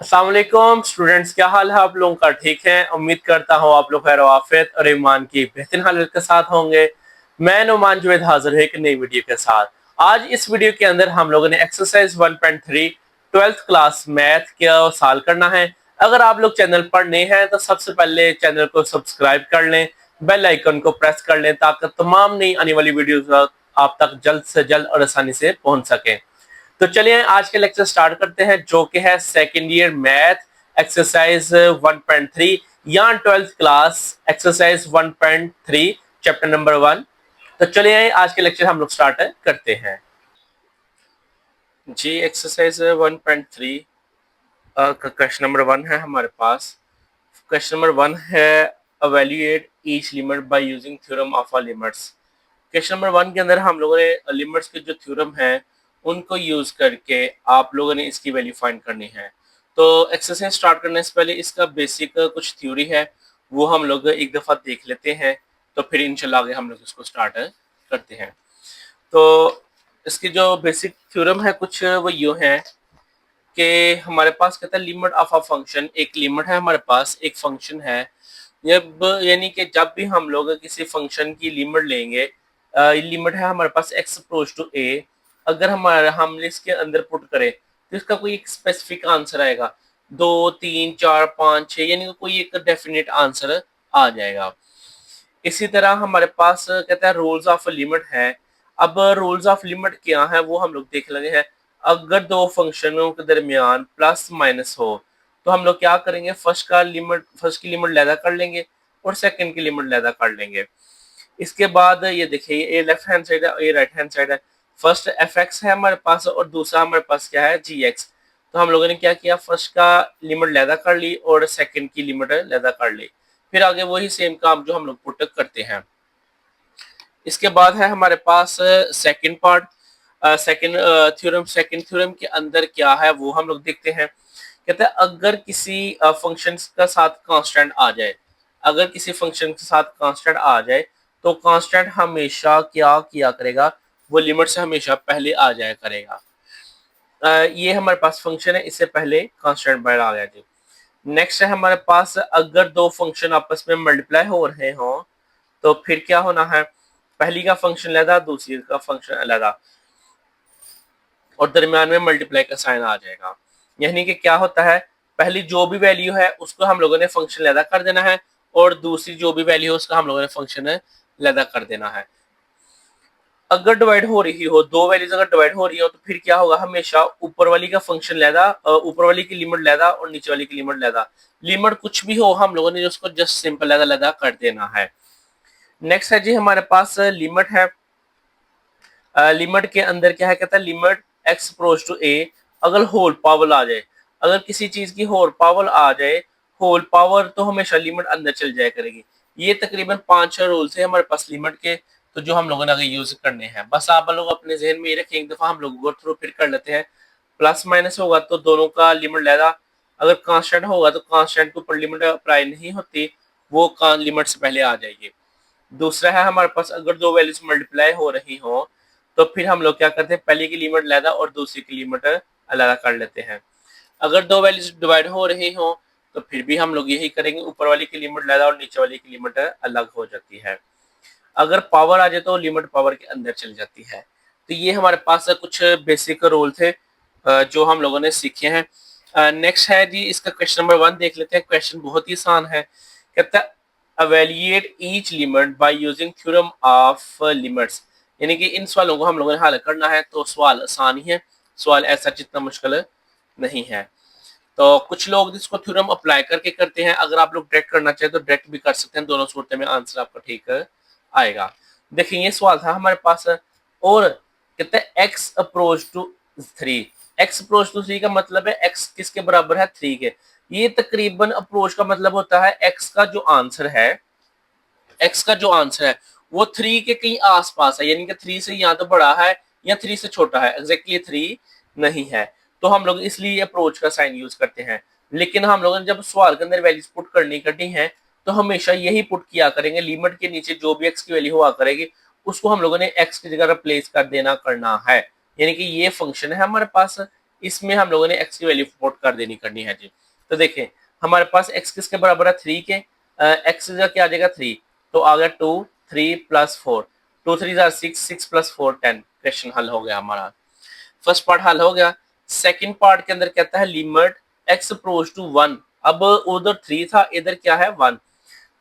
अस्सलाम वालेकुम स्टूडेंट्स, क्या हाल है आप लोगों का? ठीक है, उम्मीद करता हूँ आप लोग खैर वाफियत और ईमान की बेहतरीन हालत के साथ होंगे। मैं नुमान जुवैद हाजिर है एक नई वीडियो के साथ। आज इस वीडियो के अंदर हम लोगों ने एक्सरसाइज 1.3 ट्वेल्थ क्लास मैथ का सॉल्व करना है। अगर आप लोग चैनल पर नए हैं तो सबसे पहले चैनल को सब्सक्राइब कर लें, बेल आइकन को प्रेस कर लें ताकि तमाम नई आने वाली वीडियोस आप तक जल्द से जल्द और आसानी से पहुंच सके। तो चलिए आज के लेक्चर स्टार्ट करते हैं, जो कि है सेकेंड ईयर मैथ एक्सरसाइज 1.3 या twelfth class exercise 1.3 chapter number 1। तो चलिए आज के लेक्चर हम लोग स्टार्ट करते हैं जी। एक्सरसाइज 1.3 का क्वेश्चन नंबर 1 है हमारे पास। क्वेश्चन नंबर 1 है evaluate each limit by using theorem of all limits। Question number 1 के अंदर हम लोगों ने लिमिट्स के जो थ्योरम है उनको यूज करके आप लोगों ने इसकी वैल्यू फाइंड करनी है। तो एक्सरसाइज स्टार्ट करने से पहले इसका बेसिक कुछ थ्योरी है वो हम लोग एक दफा देख लेते हैं, तो फिर इंशाल्लाह आगे हम लोग इसको स्टार्ट करते हैं। तो इसकी जो बेसिक थ्योरम है कुछ वो यूं है कि हमारे पास कहता है लिमिट ऑफ अ फंक्शन, एक लिमिट है हमारे पास, एक फंक्शन है। जब यानी कि जब भी हम लोग किसी फंक्शन की लिमिट लेंगे, लिमिट है हमारे पास x अप्रोच टू a, अगर हमारा हम इसके अंदर पुट करें तो इसका कोई एक स्पेसिफिक आंसर आएगा, 2 3 4 5 6, यानी कि कोई एक डेफिनेट आंसर आ जाएगा। इसी तरह हमारे पास कहता है रूल्स ऑफ लिमिट है। अब रूल्स ऑफ लिमिट क्या है वो हम लोग देख लेंगे हैं। अगर दो फंक्शनों के दरमियान प्लस माइनस हो तो हम लोग क्या करेंगे, फर्स्ट की लिमिट लैदा कर लेंगे और सेकंड की लिमिट लैदा कर लेंगे। इसके बाद ये देखिए, ये लेफ्ट हैंड साइड है और ये राइट हैंड साइड है। फर्स्ट एफ एक्स है हमारे पास और दूसरा हमारे पास क्या है, जी एक्स। तो हम लोगों ने क्या किया, फर्स्ट का लिमिट लैदा कर ली और सेकंड की लिमिट लैदा कर ली। फिर आगे वही सेम काम जो हम लोग पुट करते हैं। इसके बाद है हमारे पास सेकंड पार्ट, सेकंड थ्योरम के अंदर क्या है वो हम लोग देखते हैं। कहते हैं अगर किसी फंक्शन का साथ कांस्टेंट आ जाए, अगर किसी फंक्शन के साथ कांस्टेंट आ जाए तो कांस्टेंट हमेशा क्या किया करेगा, वो लिमिट से हमेशा पहले आ जाया करेगा। ये हमारे पास फंक्शन है, इससे पहले कांस्टेंट बाहर आ गया जी। नेक्स्ट है हमारे पास, अगर दो फंक्शन आपस में मल्टीप्लाई हो रहे हों तो फिर क्या होना है, पहली का फंक्शन अलग, दूसरी का फंक्शन अलग, और दरमियान में मल्टीप्लाई का साइन आ जाएगा। यानी कि क्या होता है, पहली जो भी वैल्यू है उसको हम लोगों ने फंक्शन अलग कर देना है और दूसरी जो भी वैल्यू है उसका हम लोगों ने फंक्शन अलग कर देना है। अगर डिवाइड हो रही हो, दो वैल्यूज अगर डिवाइड हो रही हो तो फिर क्या होगा, हमेशा ऊपर वाली का फंक्शन लेदा, ऊपर वाली की लिमिट लेदा और नीचे वाली की लिमिट लेदा। लिमिट कुछ भी हो हम लोगों ने उसको जस्ट सिंपल लेदा लेदा कर देना है। नेक्स्ट है जी हमारे पास लिमिट है। लिमिट के अंदर क्या है, कहता है लिमिट एक्स अप्रोच टू ए, अगर होल पावर आ जाए, अगर किसी चीज की होल पावर आ जाए, होल पावर तो हमेशा लिमिट अंदर चल जाया करेगी। ये तकरीबन 5-6 रूल्स है हमारे पास लिमिट के, तो जो हम लोगों ने आगे यूज करने हैं। बस आप लोग अपने जहन में ये रखें, एक दफा हम लोग गो थ्रू फिर कर लेते हैं। प्लस माइनस होगा तो दोनों का लिमिट लेगा, अगर कांस्टेंट होगा तो कांस्टेंट के ऊपर लिमिट अप्लाई नहीं होती, वो लिमिट से पहले आ जाएगी। दूसरा है हमारे पास, अगर दो वैल्यूज मल्टीप्लाई हो रही हो तो फिर हम लोग क्या करते हैं, पहले की लिमिट लेदा और दूसरी की लिमिट अलग कर लेते हैं। अगर दो वैल्यूज डिवाइड हो रही हो तो फिर भी हम लोग यही करेंगे, ऊपर वाली की लिमिट लेदा और नीचे वाली की लिमिट अलग हो जाती है। अगर पावर आ जाए तो लिमिट पावर के अंदर चली जाती है। तो ये हमारे पास कुछ बेसिक रूल थे जो हम लोगों ने सीखे हैं। नेक्स्ट है जी, इसका क्वेश्चन नंबर 1 देख लेते हैं। क्वेश्चन बहुत ही आसान है, कहता है evaluate each limit by using theorem of limits। यानी कि इन सवालों को हम लोगों ने हल करना है, तो सवाल आसान ही है, सवाल ऐसा जितना मुश्किल नहीं है। तो कुछ लोग इसको थ्योरम अप्लाई करके करते हैं, अगर आप लोग डायरेक्ट करना चाहें तो डायरेक्ट भी कर सकते हैं, दोनों सूरत में आंसर आपका ठीक आएगा। देखिए ये सवाल था हमारे पास, और कहते हैं x approach to 3। x approach to 3 का मतलब है x किसके बराबर है, 3 के। ये तकरीबन अप्रोच का मतलब होता है x का जो आंसर है, x का जो आंसर है वो 3 के कहीं आसपास है, यानी कि 3 से या तो बड़ा है या 3 से छोटा है, एग्जैक्टली 3 नहीं है। तो हम लोग इसलिए अप्रोच का साइन यूज करते हैं। लेकिन हम लोगों ने जब सवाल के अंदर वैल्यूज पुट करनी है तो हमेशा यही पुट किया करेंगे, लिमिट के नीचे जो भी x की वैल्यू हुआ करेगी उसको हम लोगों ने x की जगह रिप्लेस कर देना करना है। यानी कि ये फंक्शन है हमारे पास, इसमें हम लोगों ने x की वैल्यू पुट कर देनी करनी है जी। तो देखें हमारे पास x किसके बराबर है 3 के, x का क्या आ जाएगा 3, तो आ गया 2 3 प्लस 4, 2 3 6 6 प्लस 4 10। क्वेश्चन हल हो गया हमारा, फर्स्ट पार्ट हल हो गया। सेकंड पार्ट के अंदर कहता है लिमिट x अप्रोच टू 1। अब उधर 3 था, इधर क्या है 1,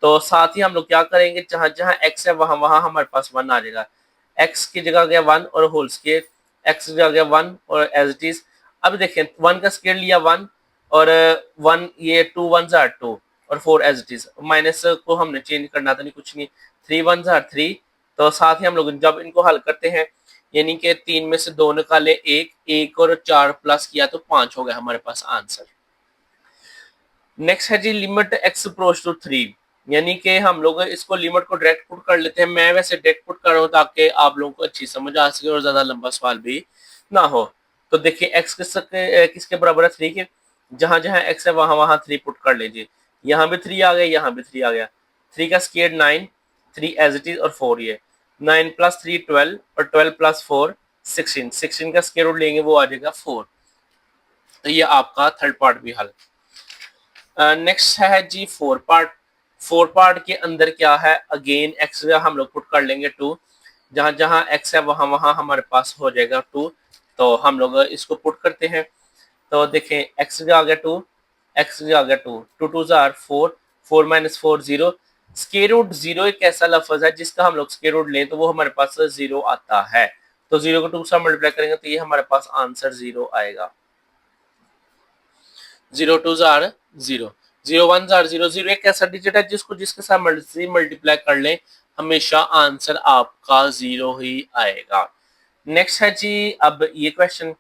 तो साथ ही हम लोग क्या करेंगे, जहां जहां x है वहां वहां हमारे पास 1 आ जाएगा। x की जगह गया 1 और होल स्केयर, x की जगह गया 1 और एज इट इज। अब देखें 1 का स्केयर लिया 1 और 1, ये 2 1 आर 2 और 4 एज इट इज। माइनस को हमने चेंज करना था नहीं, कुछ नहीं, 3 1 आर 3। तो साथ ही हम लोग जब इनको हल करते हैं, यानी कि 3 में से 2 निकाले 1, 1 और 4 प्लस किया तो 5 हो गया हमारे पास आंसर। नेक्स्ट है जी लिमिट x अप्रोच टू 3, यानी कि हम लोग इसको लिमिट को डायरेक्ट पुट कर लेते हैं। मैं वैसे डायरेक्ट पुट कर रहा हूँ ताकि आप लोगों को अच्छी समझ आ सके और ज्यादा लंबा सवाल भी ना हो। तो देखिए x किसके बराबर है 3 के, जहां जहां x है वहां वहां 3 पुट कर लीजिए। यहाँ भी 3 आ गया, यहाँ भी 3 आ गया। 3 का स्केयर 9, 3 एज इट इज और 4 ये 9 प्लस 3 12 और 12 प्लस 4 16, 16 का स्केयर रूट लेंगे वो आ जाएगा 4। तो ये आपका थर्ड पार्ट भी हल। नेक्स्ट है जी फोर पार्ट। फोर पार्ट के अंदर क्या है, अगेन एक्स हम लोग पुट कर लेंगे 2, जहां जहां एक्स है वहां वहां हमारे पास हो जाएगा 2। तो हम लोग इसको पुट करते हैं, तो देखें एक्स आ गया 2, एक्स आ गया 2, 2 2 जार 4, 4 माइनस 4 0। स्क्वायर रूट 0 एक ऐसा लफ्ज है जिसका हम लोग स्क्वायर रूट लें तो वो हमारे पास 0 आता है। तो 0 को 2 से मल्टीप्लाई करेंगे तो ये हमारे पास आंसर 0 आएगा। 0 2 जार 0, 0 1 जार 0, 0 एक ऐसा डिजिट है जिसको जिसके साथ मल्टीप्लाई कर लें हमेशा आंसर आपका 0 ही आएगा। नेक्स्ट है जी, अब ये क्वेश्चन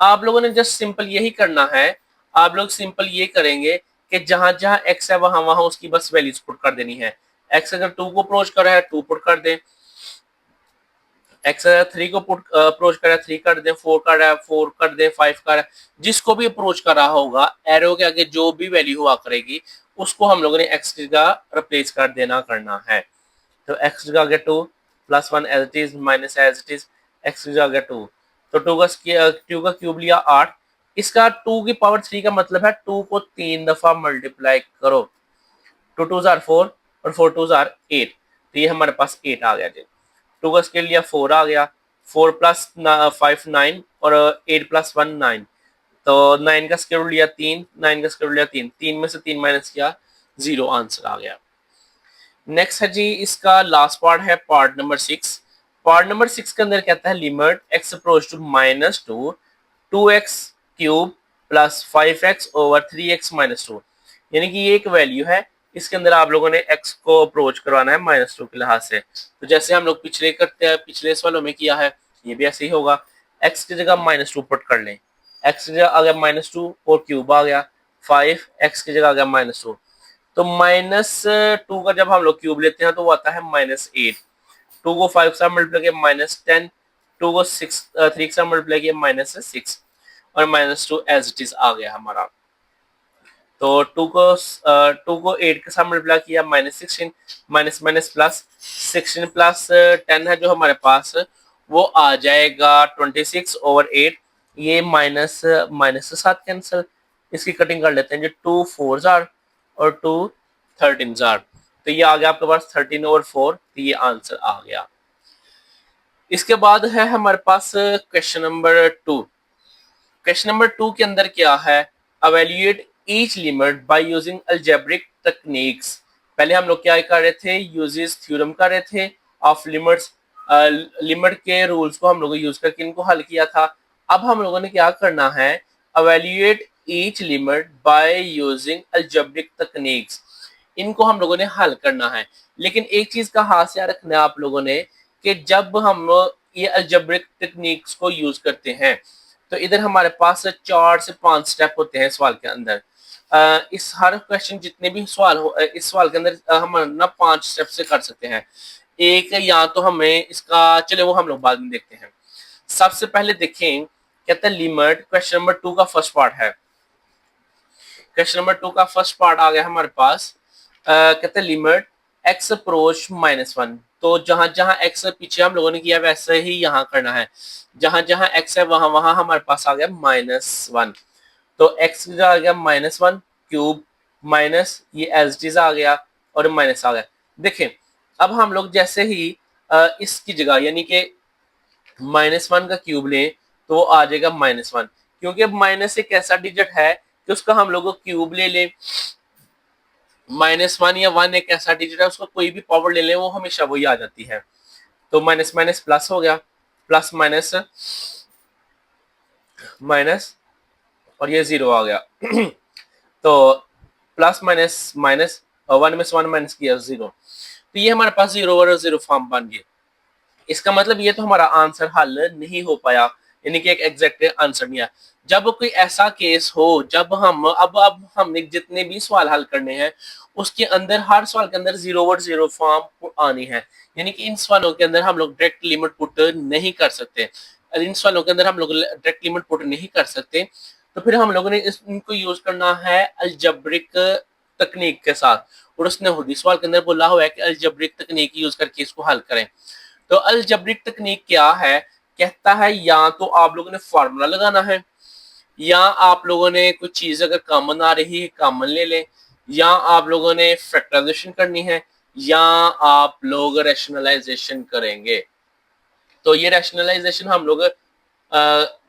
आप लोगों ने जस्ट सिंपल यही करना है। आप लोग सिंपल ये करेंगे कि जहां जहां x है वहां वहां उसकी बस वैल्यूज पुट कर देनी है। x अगर 2 को अप्रोच कर रहा है 2 पुट कर दें, एक्स 3 को पुट अप्रोच कर रहा है 3 कर दें, 4 कर रहा है 4 कर दें, 5 कर रहा है, जिसको भी अप्रोच कर रहा होगा एरो के आगे जो भी वैल्यू हुआ करेगी उसको हम लोगों ने एक्स की जगह रिप्लेस कर देना करना है। तो एक्स की जगह आ गया 2 plus 1 as it is minus as it is, X की जगह आ गया 2, तो 2 का क्यूब लिया 8। इसका 2 की पावर 3 का मतलब है 2 को 3 दफा मल्टीप्लाई करो, 2 2 जार 4 और 4 2 जार 8, तो ये हमारे पास 8 आ गया जी। 2 का स्केयर लिया 4 आ गया, 4 प्लस 5 9 और 8 प्लस 1 9, तो 9 का स्केयर लिया 3, 9 का स्केयर लिया 3, 3 में से 3 माइनस किया 0 आंसर आ गया। नेक्स्ट है जी इसका लास्ट पार्ट है पार्ट नंबर 6। पार्ट नंबर 6 के अंदर कहता है limit x approach to -2 2x cube plus 5x over 3x minus 2, यानी कि ये एक वैल्यू है, इसके अंदर आप लोगों ने x को अप्रोच करवाना है -2 के लिहाज से। तो जैसे हम लोग पिछले करते हैं, पिछले सवालों में किया है, ये भी ऐसे ही होगा। x की जगह -2 पुट कर लें, x की जगह आ गया -2 और क्यूब आ गया 5, x की जगह आ गया -2, तो -2 का जब हम लोग क्यूब लेते हैं तो वो आता है -8, 2 को 5 से मल्टीप्लाई किया -10, 2 को 3 से मल्टीप्लाई किया -6 और -2 एज इट इज आ गया हमारा। तो 2 को 8 के साथ मल्टीप्लाई किया -16, माइनस माइनस प्लस 16 प्लस 10 है जो हमारे पास, वो आ जाएगा 26 ओवर 8। ये माइनस माइनस के साथ कैंसिल, इसकी कटिंग कर लेते हैं जो 2 4 जार और 2 13 जार, तो ये आ गया आपके पास 13 ओवर 4, तो ये आंसर आ गया। इसके बाद है हमारे पास क्वेश्चन नंबर 2। क्वेश्चन नंबर 2 के अंदर क्या है, evaluate each limit by using algebraic techniques. पहले हम लोग क्या कर रहे थे, यूजेस थ्योरम कर रहे थे ऑफ लिमिट्स, लिमिट के रूल्स को हम लोग यूज करके इनको हल किया था। अब हम लोगों ने क्या करना है, evaluate each limit by using algebraic techniques, इनको हम लोगों ने हल करना है। लेकिन एक चीज का खास याद रखना है आप लोगों ने कि जब हम ये अलजेब्रिक टेक्निक्स को यूज करते हैं तो इधर हमारे पास 4 से 5 स्टेप होते हैं सवाल के अंदर। इस हर क्वेश्चन जितने भी सवाल हो इस सवाल के अंदर हम ना 5 स्टेप से कर सकते हैं। एक या तो हमें इसका, चले वो हम लोग बाद में देखते हैं। सबसे पहले देखें, कहते हैं लिमिट, क्वेश्चन नंबर 2 का फर्स्ट पार्ट है। क्वेश्चन नंबर 2 का फर्स्ट पार्ट आ गया हमारे पास, कहते हैं लिमिट x अप्रोच -1, तो जहां जहां एक्स पीछे हम लोगों ने किया वैसे ही यहाँ करना है, जहां जहां एक्स है वहां वहां हमारे पास आ गया -1। तो एक्स आ गया -1 क्यूब माइनस ये एज इट इज आ गया और माइनस आ गया। देखें अब हम लोग जैसे ही इसकी जगह यानी कि -1 का क्यूब लें तो वो आ जाएगा -1, क्योंकि अब माइनस एक ऐसा डिजिट है कि उसका हम लोग क्यूब ले लें, -1 या 1 एक ऐसा डिजिट है उसका कोई भी पावर ले लें वो हमेशा वही आ जाती है। तो माइनस माइनस प्लस हो गया, प्लस माइनस माइनस और ये 0 आ गया तो प्लस माइनस माइनस 1 में से 1 माइनस किया 0, तो ये हमारे पास 0 और 0 फॉर्म बन गए। इसका मतलब ये तो हमारा आंसर हल नहीं हो पाया, यानी कि एक एग्जैक्ट आंसर नहीं आया। जब कोई ऐसा केस हो जब हम अब हमने जितने भी सवाल हल करने हैं उसके अंदर हर सवाल के अंदर 0 और 0 फॉर्म आनी है, यानी कि इन सवालों के अंदर हम लोग डायरेक्ट लिमिट पुट नहीं कर सकते। इन सवालों के अंदर हम लोग डायरेक्ट लिमिट पुट नहीं कर सकते, तो फिर हम लोगों ने इनको यूज करना है अलजब्रिक तकनीक के साथ, और उसने खुद ही सवाल के अंदर बोला हुआ है कि अलजब्रिक तकनीक यूज करके इसको हल करें। तो अलजब्रिक तकनीक क्या है, कहता है या तो आप लोगों ने फॉर्मूला लगाना है, या आप लोगों ने कुछ चीज अगर कॉमन आ रही है कॉमन ले लें, या आप लोगों ने फैक्टराइजेशन करनी है, या आप लोग रैशनलाइजेशन करेंगे। तो ये रैशनलाइजेशन हम लोग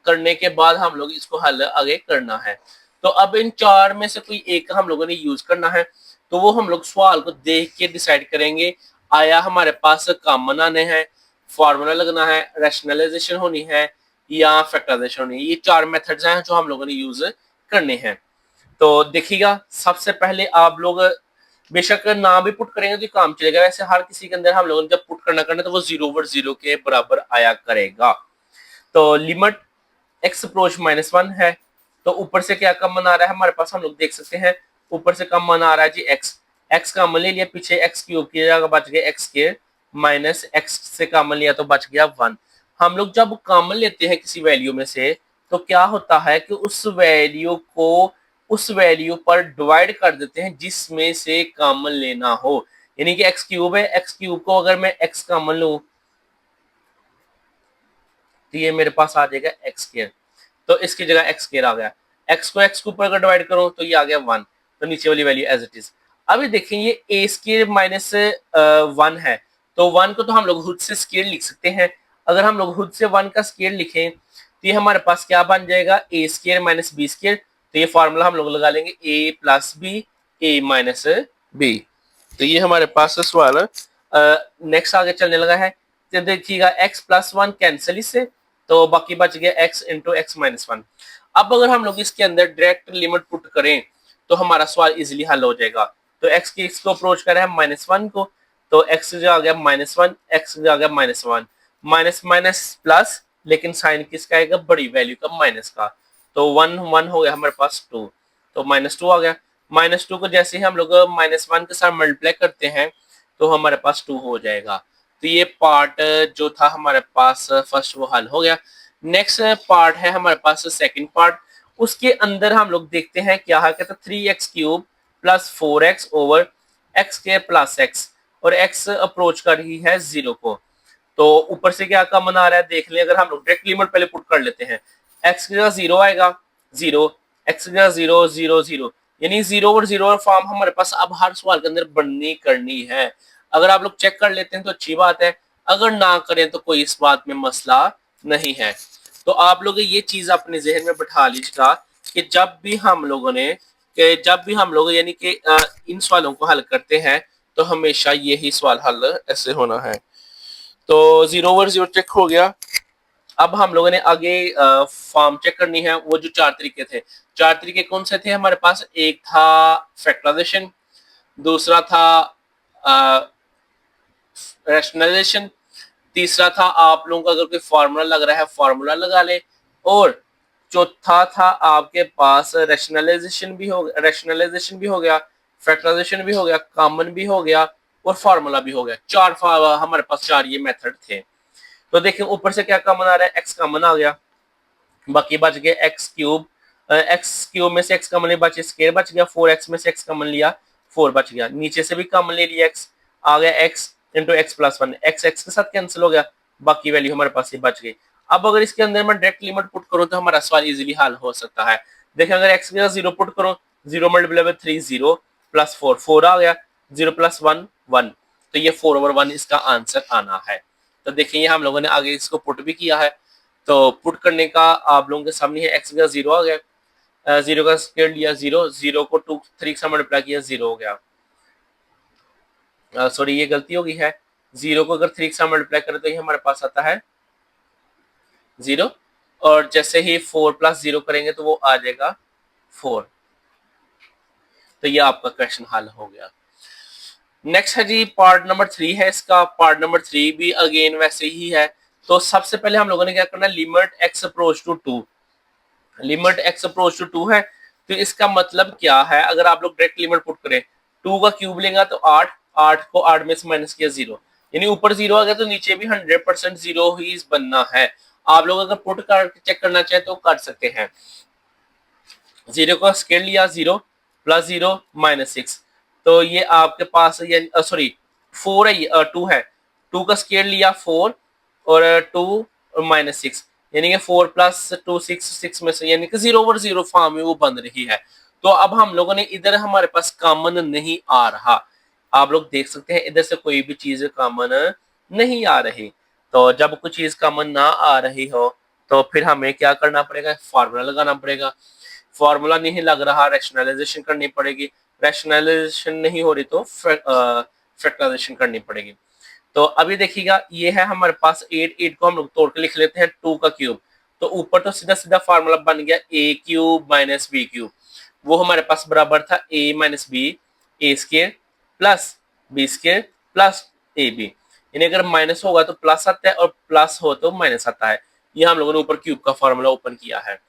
करने के बाद हम लोग इसको हल आगे करना है। तो अब इन चार में से कोई एक हम लोगों ने यूज करना है, तो वो हम लोग सवाल को देख के डिसाइड करेंगे आया हमारे पास कॉमन आने हैं, फॉर्मूला लगना है, रैशनलाइजेशन होनी है या फैक्टराइजेशन होनी है। ये चार मेथड्स हैं जो हम लोगों ने यूज करने हैं। तो देखिएगा सबसे पहले आप लोग बेशक ना भी पुट करेंगे तो काम चलेगा, वैसे हर किसी के अंदर हम लोगों ने जब पुट करना तो वो 0 ओवर 0 के बराबर आया करेगा। तो लिमिट एक्स अप्रोच -1 है, तो ऊपर से क्या कॉमन आ रहा है हमारे पास, हम लोग देख सकते हैं ऊपर से कॉमन आ रहा है जी एक्स, एक्स कॉमन ले लिया, पीछे एक्स क्यूब की जगह बच गया एक्स स्क्वायर, माइनस एक्स से कॉमन लिया तो बच गया 1। हम लोग जब कॉमन लेते हैं किसी वैल्यू में से तो क्या होता है कि उस वैल्यू को उस वैल्यू पर डिवाइड कर देते हैं जिसमें से कॉमन लेना हो, यानी कि एक्स क्यूब है, एक्स क्यूब को अगर मैं एक्स कॉमन लूं तो ये मेरे पास आ जाएगा एक्स स्क्वायर, तो इसकी जगह एक्स स्क्वायर आ गया। एक्स को एक्स के ऊपर अगर डिवाइड करो तो ये आ गया 1, तो नीचे वाली वैल्यू एज इट इज। अभी देखें ये ए स्क्वायर माइनस 1 है, तो 1 को तो हम लोग खुद से स्क्वायर लिख सकते हैं। अगर हम लोग खुद से 1 का स्क्वायर लिखें तो ये हमारे पास क्या बन जाएगा, ए स्क्वायर माइनस बी स्क्वायर। तो ये फॉर्मूला हम लोग लगा लेंगे ए प्लस बी ए माइनस बी। तो ये हमारे पास सवाल नेक्स्ट आगे चलने लगा है। तो देखिएगा एक्स प्लस 1 कैंसिल इससे, तो बाकी बच गया एक्स इंटू एक्स माइनस 1। अब अगर हम लोग इसके अंदर डायरेक्ट लिमिट पुट करें तो हमारा सवाल इजीली हल हो जाएगा। तो एक्स की एक्स को अप्रोच कर रहा है -1 को, तो एक्स जो आ गया -1, एक्स जो आ गया -1, माइनस माइनस प्लस, लेकिन साइन किसका आएगा, बड़ी वैल्यू का माइनस का। तो 1 1 हो गया हमारे पास 2, तो -2 आ गया। -2 को जैसे ही हम लोग -1 के साथ मल्टीप्लाई करते हैं तो हमारे पास 2 हो जाएगा। तो ये पार्ट जो था हमारे पास फर्स्ट वो हल हो गया। नेक्स्ट पार्ट है हमारे पास सेकंड पार्ट, उसके अंदर हम लोग देखते हैं क्या है, कहते 3x cube plus 4x over x square plus x, और x अप्रोच कर रही है 0 को। तो ऊपर से क्या कॉमन आ रहा है देख लें, अगर हम लोग डायरेक्ट लिमिट पहले पुट कर लेते हैं, x की जगह 0 आएगा 0, x की जगह 0 0 0, यानी 0 और 0 फॉर्म हमारे पास अब हर सवाल के अंदर बननी करनी है। अगर आप लोग चेक कर लेते हैं तो अच्छी बात है, अगर ना करें तो कोई इस बात में मसला नहीं है। तो आप लोग ये चीज अपने जहन में बैठा लीजिएगा कि जब भी हम लोग यानी कि इन सवालों को हल करते हैं तो हमेशा यही सवाल हल ऐसे होना है। तो 0 ओवर 0 चेक हो गया। अब हम लोगों ने आगे फॉर्म चेक करनी है। वो जो चार तरीके थे, चार तरीके कौन से थे हमारे पास, एक था फैक्टराइजेशन, दूसरा था रैशनलाइजेशन, तीसरा था आप लोगों को अगर कोई फार्मूला लग रहा है फार्मूला लगा ले, और चौथा था आपके पास रैशनलाइजेशन भी हो गया, फैक्टराइजेशन भी हो गया, कॉमन भी हो गया और फार्मूला भी हो गया। चार हमारे पास चार ये मेथड थे। तो देखिए ऊपर से क्या कॉमन आ रहा है, एक्स कॉमन आ गया, बाकी बच गया एक्स क्यूब में से एक्स कॉमन लिया बचे स्क्वायर बच गया, 4x में से एक्स कॉमन लिया 4 बच गया, नीचे से भी कॉमन ले लिया एक्स आ गया x into x plus one, x X के साथ कैंसिल हो गया, बाकी वैल्यू हमारे पास ये बच गई। अब अगर इसके अंदर मैं डायरेक्ट लिमिट पुट करूं तो हमारा सवाल इजीली हल हो सकता है। देखिए अगर एक्स के साथ जीरो पुट करो, zero multiply by three zero, plus four four आ गया, जीरो प्लस वन वन, तो ये 4/1 इसका आंसर आना है। तो देखिए ये हम लोगों ने आगे इसको पुट भी किया है। तो पुट करने का आप लोगों के सामने है, एक्स का जीरो आ गया, जीरो का स्क्वायर लिया जीरो, जीरो को टू थ्री से मल्टीप्लाई किया जीरो हो गया, सॉरी ये गलती हो गई है, जीरो को अगर थ्री से मल्टीप्लाई करें तो ये हमारे पास आता है जीरो, और जैसे ही फोर प्लस जीरो करेंगे तो वो आ जाएगा फोर। तो ये आपका क्वेश्चन हल हो गया। नेक्स्ट है जी पार्ट नंबर थ्री है इसका। पार्ट नंबर थ्री भी अगेन वैसे ही है। तो सबसे पहले हम लोगों ने क्या करना है, limit x approach to two, limit x approach to two है। तो इसका मतलब क्या है, अगर आप लोग डायरेक्ट लिमिट पुट करें, टू का क्यूब लेंगे तो आठ, आठ को आठ में से माइनस किया जीरो, यानी ऊपर जीरो आ गया तो नीचे भी 100% जीरो ही बनना है। आप लोग अगर पुट कर चेक करना चाहे तो कर सकते हैं। जीरो का स्केल लिया zero, plus zero minus six, तो ये आपके पास सॉरी फोर है, टू है, टू का स्केल लिया फोर, और टू माइनस सिक्स, यानी कि four plus two six, six में से यानी कि जीरो ओवर जीरो फॉर्म में वो बन रही है। तो अब हम लोगों ने इधर हमारे पास कॉमन नहीं आ रहा, आप लोग देख सकते हैं इधर से कोई भी चीज कॉमन नहीं आ रही। तो जब कोई चीज कॉमन ना आ रही हो तो फिर हमें क्या करना पड़ेगा, फॉर्मूला लगाना पड़ेगा। फॉर्मूला नहीं लग रहा, रैशनलाइजेशन करनी पड़ेगी, रैशनलाइजेशन नहीं हो रही तो फैक्टराइजेशन करनी पड़ेगी। तो अभी देखिएगा ये है हमारे पास एट, एट को हम लोग तोड़ के लिख लेते हैं टू का क्यूब, तो ऊपर तो सीधा सीधा फार्मूला बन गया a cube minus b cube, वो हमारे पास बराबर था a minus b, a square plus b square plus a b, यानी अगर माइनस होगा तो प्लस आता है और प्लस हो तो माइनस आता है। ये हम लोगों ने ऊपर क्यूब का फॉर्मूला ओपन किया है,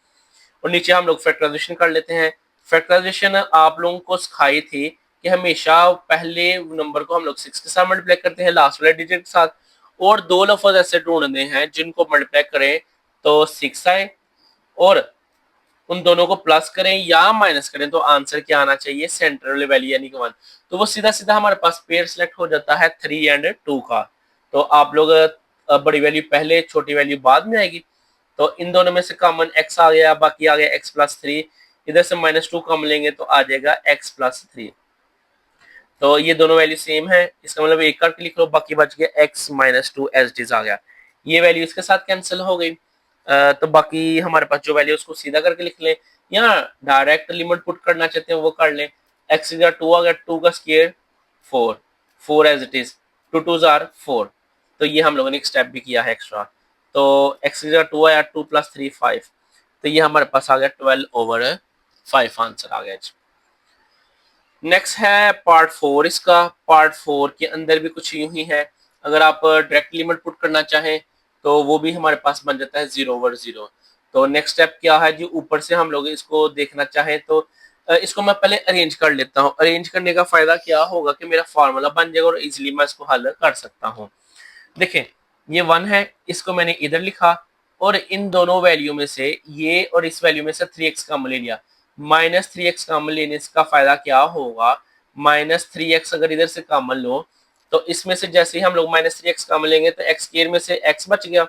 और नीचे हम लोग फैक्टराइजेशन कर लेते हैं। फैक्टराइजेशन आप लोगों को सिखाई थी कि हमेशा पहले नंबर को हम लोग सिक्स के साथ मल्टीप्लाई करते हैं, लास्ट वाले डिजिट के साथ, और दो लफ्ज ऐसे ढूंढने हैं जिनको मल्टीप्लाई करें तो सिक्स आए, और उन दोनों को प्लस करें या माइनस करें तो आंसर क्या आना चाहिए, सेंटर वाली वैल्यू यानी कि वन। तो वो सीधा सीधा हमारे पास पेयर सिलेक्ट हो जाता है थ्री एंड टू का। तो आप लोग बड़ी वैल्यू पहले, छोटी वैल्यू बाद में आएगी। तो इन दोनों में से कॉमन x आ गया, बाकी आ गया x प्लस थ्री, इधर से माइनस टू कम लेंगे तो आ जाएगा x प्लस थ्री। तो ये दोनों वैल्यू सेम है, इसका मतलब एक करके लिख लो, बाकी बच गया x minus two as it is आ गया। ये वैल्यू इसके साथ कैंसिल हो गई, तो बाकी हमारे पास जो वैल्यू उसको सीधा करके लिख लें, या डायरेक्ट लिमिट पुट करना चाहते हैं वो कर लें। x का टू आ गया, टू का square four, four as it is, two two जार फोर, तो ये हम लोगों ने एक स्टेप भी किया है एक्स्ट्रा। तो x का टू आया, टू प्लस थ्री फाइव, तो ये हमारे पास आ गया 12/5 आंसर आ गया। नेक्स्ट है पार्ट फोर इसका। पार्ट फोर के अंदर भी कुछ यूं ही है, अगर आप डायरेक्ट लिमिट पुट करना चाहें तो वो भी हमारे पास बन जाता है 0/0। तो नेक्स्ट स्टेप क्या है जी, ऊपर से हम लोग इसको देखना चाहें तो इसको मैं पहले अरेंज कर लेता हूँ। अरेंज करने का फायदा क्या होगा कि मेरा फार्मूला बन जाएगा और इजिली मैं इसको हल कर सकता हूँ। देखें ये वन है, इसको मैंने इधर लिखा, और इन दोनों वैल्यू में से ये और इस वैल्यू में से 3x कॉमन ले लिया। माइनस थ्री एक्स कॉमन लेने का फायदा क्या होगा, माइनस थ्री एक्स अगर इधर से कॉमन लो तो इसमें से जैसे ही हम लोग माइनस थ्री एक्स कॉमन लेंगे तो एक्स स्क्वायर में से x बच गया,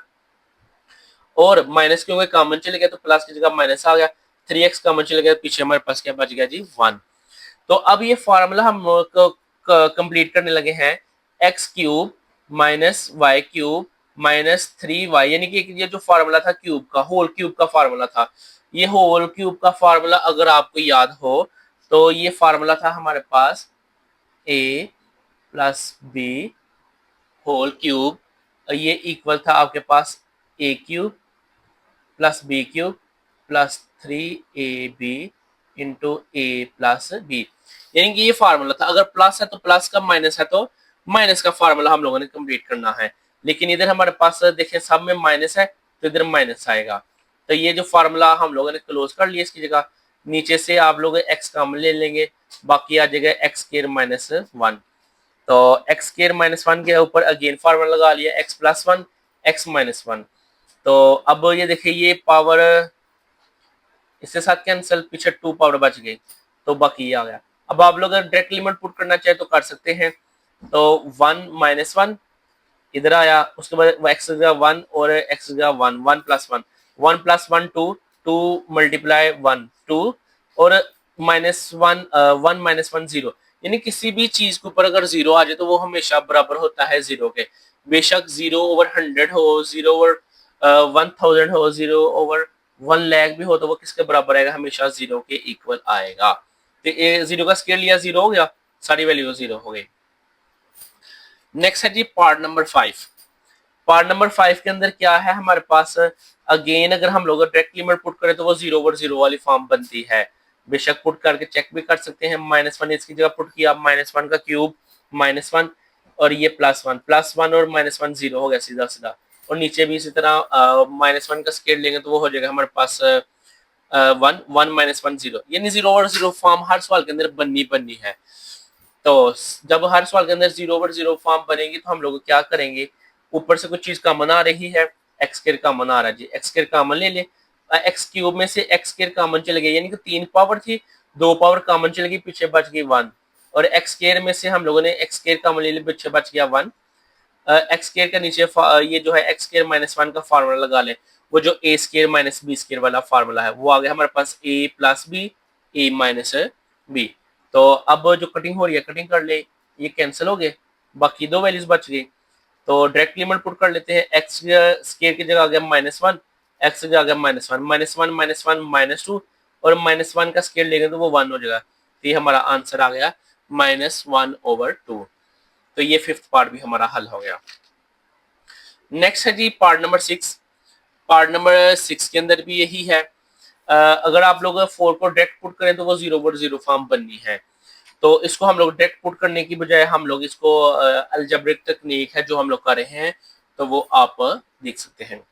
और माइनस क्योंकि कॉमन चले गया तो प्लस की जगह माइनस आ गया, थ्री एक्स कॉमन चले गया, पीछे हमारे पास क्या बच गया जी, वन। तो अब ये फॉर्मूला हम कंप्लीट करने लगे हैं, X cube minus Y cube minus three Y, यानी कि ये जो फार्मूला था क्यूब का, होल क्यूब का फार्मूला था, ये होल क्यूब का फार्मूला अगर आपको याद हो तो ये फार्मूला था हमारे पास a plus b whole cube, ये इक्वल था आपके पास a cube plus b cube plus three a b into a plus b, यानी कि ये फार्मूला था। अगर प्लस है तो प्लस का, माइनस है तो माइनस का फार्मूला हम लोगों ने कंप्लीट करना है। लेकिन इधर हमारे पास देखिए सब में माइनस है तो इधर माइनस आएगा, तो ये जो फार्मूला हम लोगों ने क्लोज कर लिया, इसकी जगह नीचे से आप लोग एक्स कॉमन ले लेंगे, बाकी आ जाएगा एक्स स्क्वायर माइनस वन। तो एक्स स्क्वायर माइनस वन के ऊपर अगेन फार्मूला लगा लिया, x plus one x minus one. तो अब ये देखिए ये पावर इसके साथ कैंसिल, पीछे टू पावर बच गई, तो बाकी ये आ गया। अब आप लोग अगर डायरेक्ट लिमिट पुट करना चाहे तो कर सकते हैं। तो 1 - 1 इधर आया, उसके बाद एक्स का 1 और एक्स का 1, 1 + 1, 1 + 1 2, 2 × 1 2 और -1 1 - 1 0। यानी किसी भी चीज के ऊपर अगर जीरो आ जाए तो वो हमेशा बराबर होता है जीरो के। बेशक 0/100 हो, 0/1000 हो, 0/1 लाख भी हो, तो वो किसके बराबर आएगा? हमेशा जीरो के इक्वल आएगा। तो ये जीरो का स्केयर लिया, जीरो हो गया, सारी वैल्यू जीरो हो गई। नेक्स्ट है जी पार्ट नंबर 5। पार्ट नंबर 5 के अंदर क्या है हमारे पास? अगेन अगर हम लोग डायरेक्ट लिमिट पुट करें तो वो 0/0 वाली फॉर्म बनती है। बेशक पुट करके चेक भी कर सकते हैं। -1 इसकी जगह पुट किया, -1 का क्यूब -1 और ये +1 और -1 0 हो गया सीधा सीधा। और नीचे भी इसी तरह -1 का स्केयर लेंगे तो वो हो जाएगा हमारे पास 1 0। यानी 0/0 फॉर्म हर सवाल के अंदर बननी है। तो जब हर सवाल के अंदर 0/0 फॉर्म बनेगी तो हम लोग क्या करेंगे? ऊपर से कुछ चीज कॉमन आ रही है, एक्स स्क्वायर कॉमन आ रहा है जी, एक्स स्क्वायर कॉमन ले ले। एक्स क्यूब में से एक्स स्क्वायर कॉमन चले गए, यानी कि 3 पावर थी, 2 पावर कॉमन चले गई, पीछे बच गई 1। और एक्स स्क्वायर में से हम लोगों ने एक्स स्क्वायर कॉमन ले लिया, पीछे बच गया 1। एक्स स्क्वायर का नीचे ये जो है एक्स स्क्वायर -1 का फार्मूला लगा ले। वो जो ए स्क्वायर बी स्क्वायर वाला फार्मूला है वो आ गया हमारे पास a + b a - b। तो अब जो कटिंग हो रही है कटिंग कर ले, ये कैंसिल हो गए, बाकी दो वैल्यूज बच गई। तो डायरेक्ट लिमिट पुट कर लेते हैं। एक्स स्क्वायर की जगह आ गया -1, एक्स की जगह आ गया -1, -1 -1 -2 और -1 का स्क्वायर लेंगे तो वो 1 हो जाएगा। तो ये हमारा आंसर आ गया -1/2। तो ये फिफ्थ पार्ट भी हमारा हल हो गया। नेक्स्ट है जी पार्ट नंबर 6। पार्ट नंबर 6 के अंदर भी यही है। अगर आप लोग 4 को डायरेक्ट पुट करें तो वो 0/0 फॉर्म बननी है। तो इसको हम लोग डायरेक्ट पुट करने की बजाय हम लोग इसको अलजेब्रिक तकनीक है जो हम लोग कर रहे हैं, तो वो आप देख सकते हैं।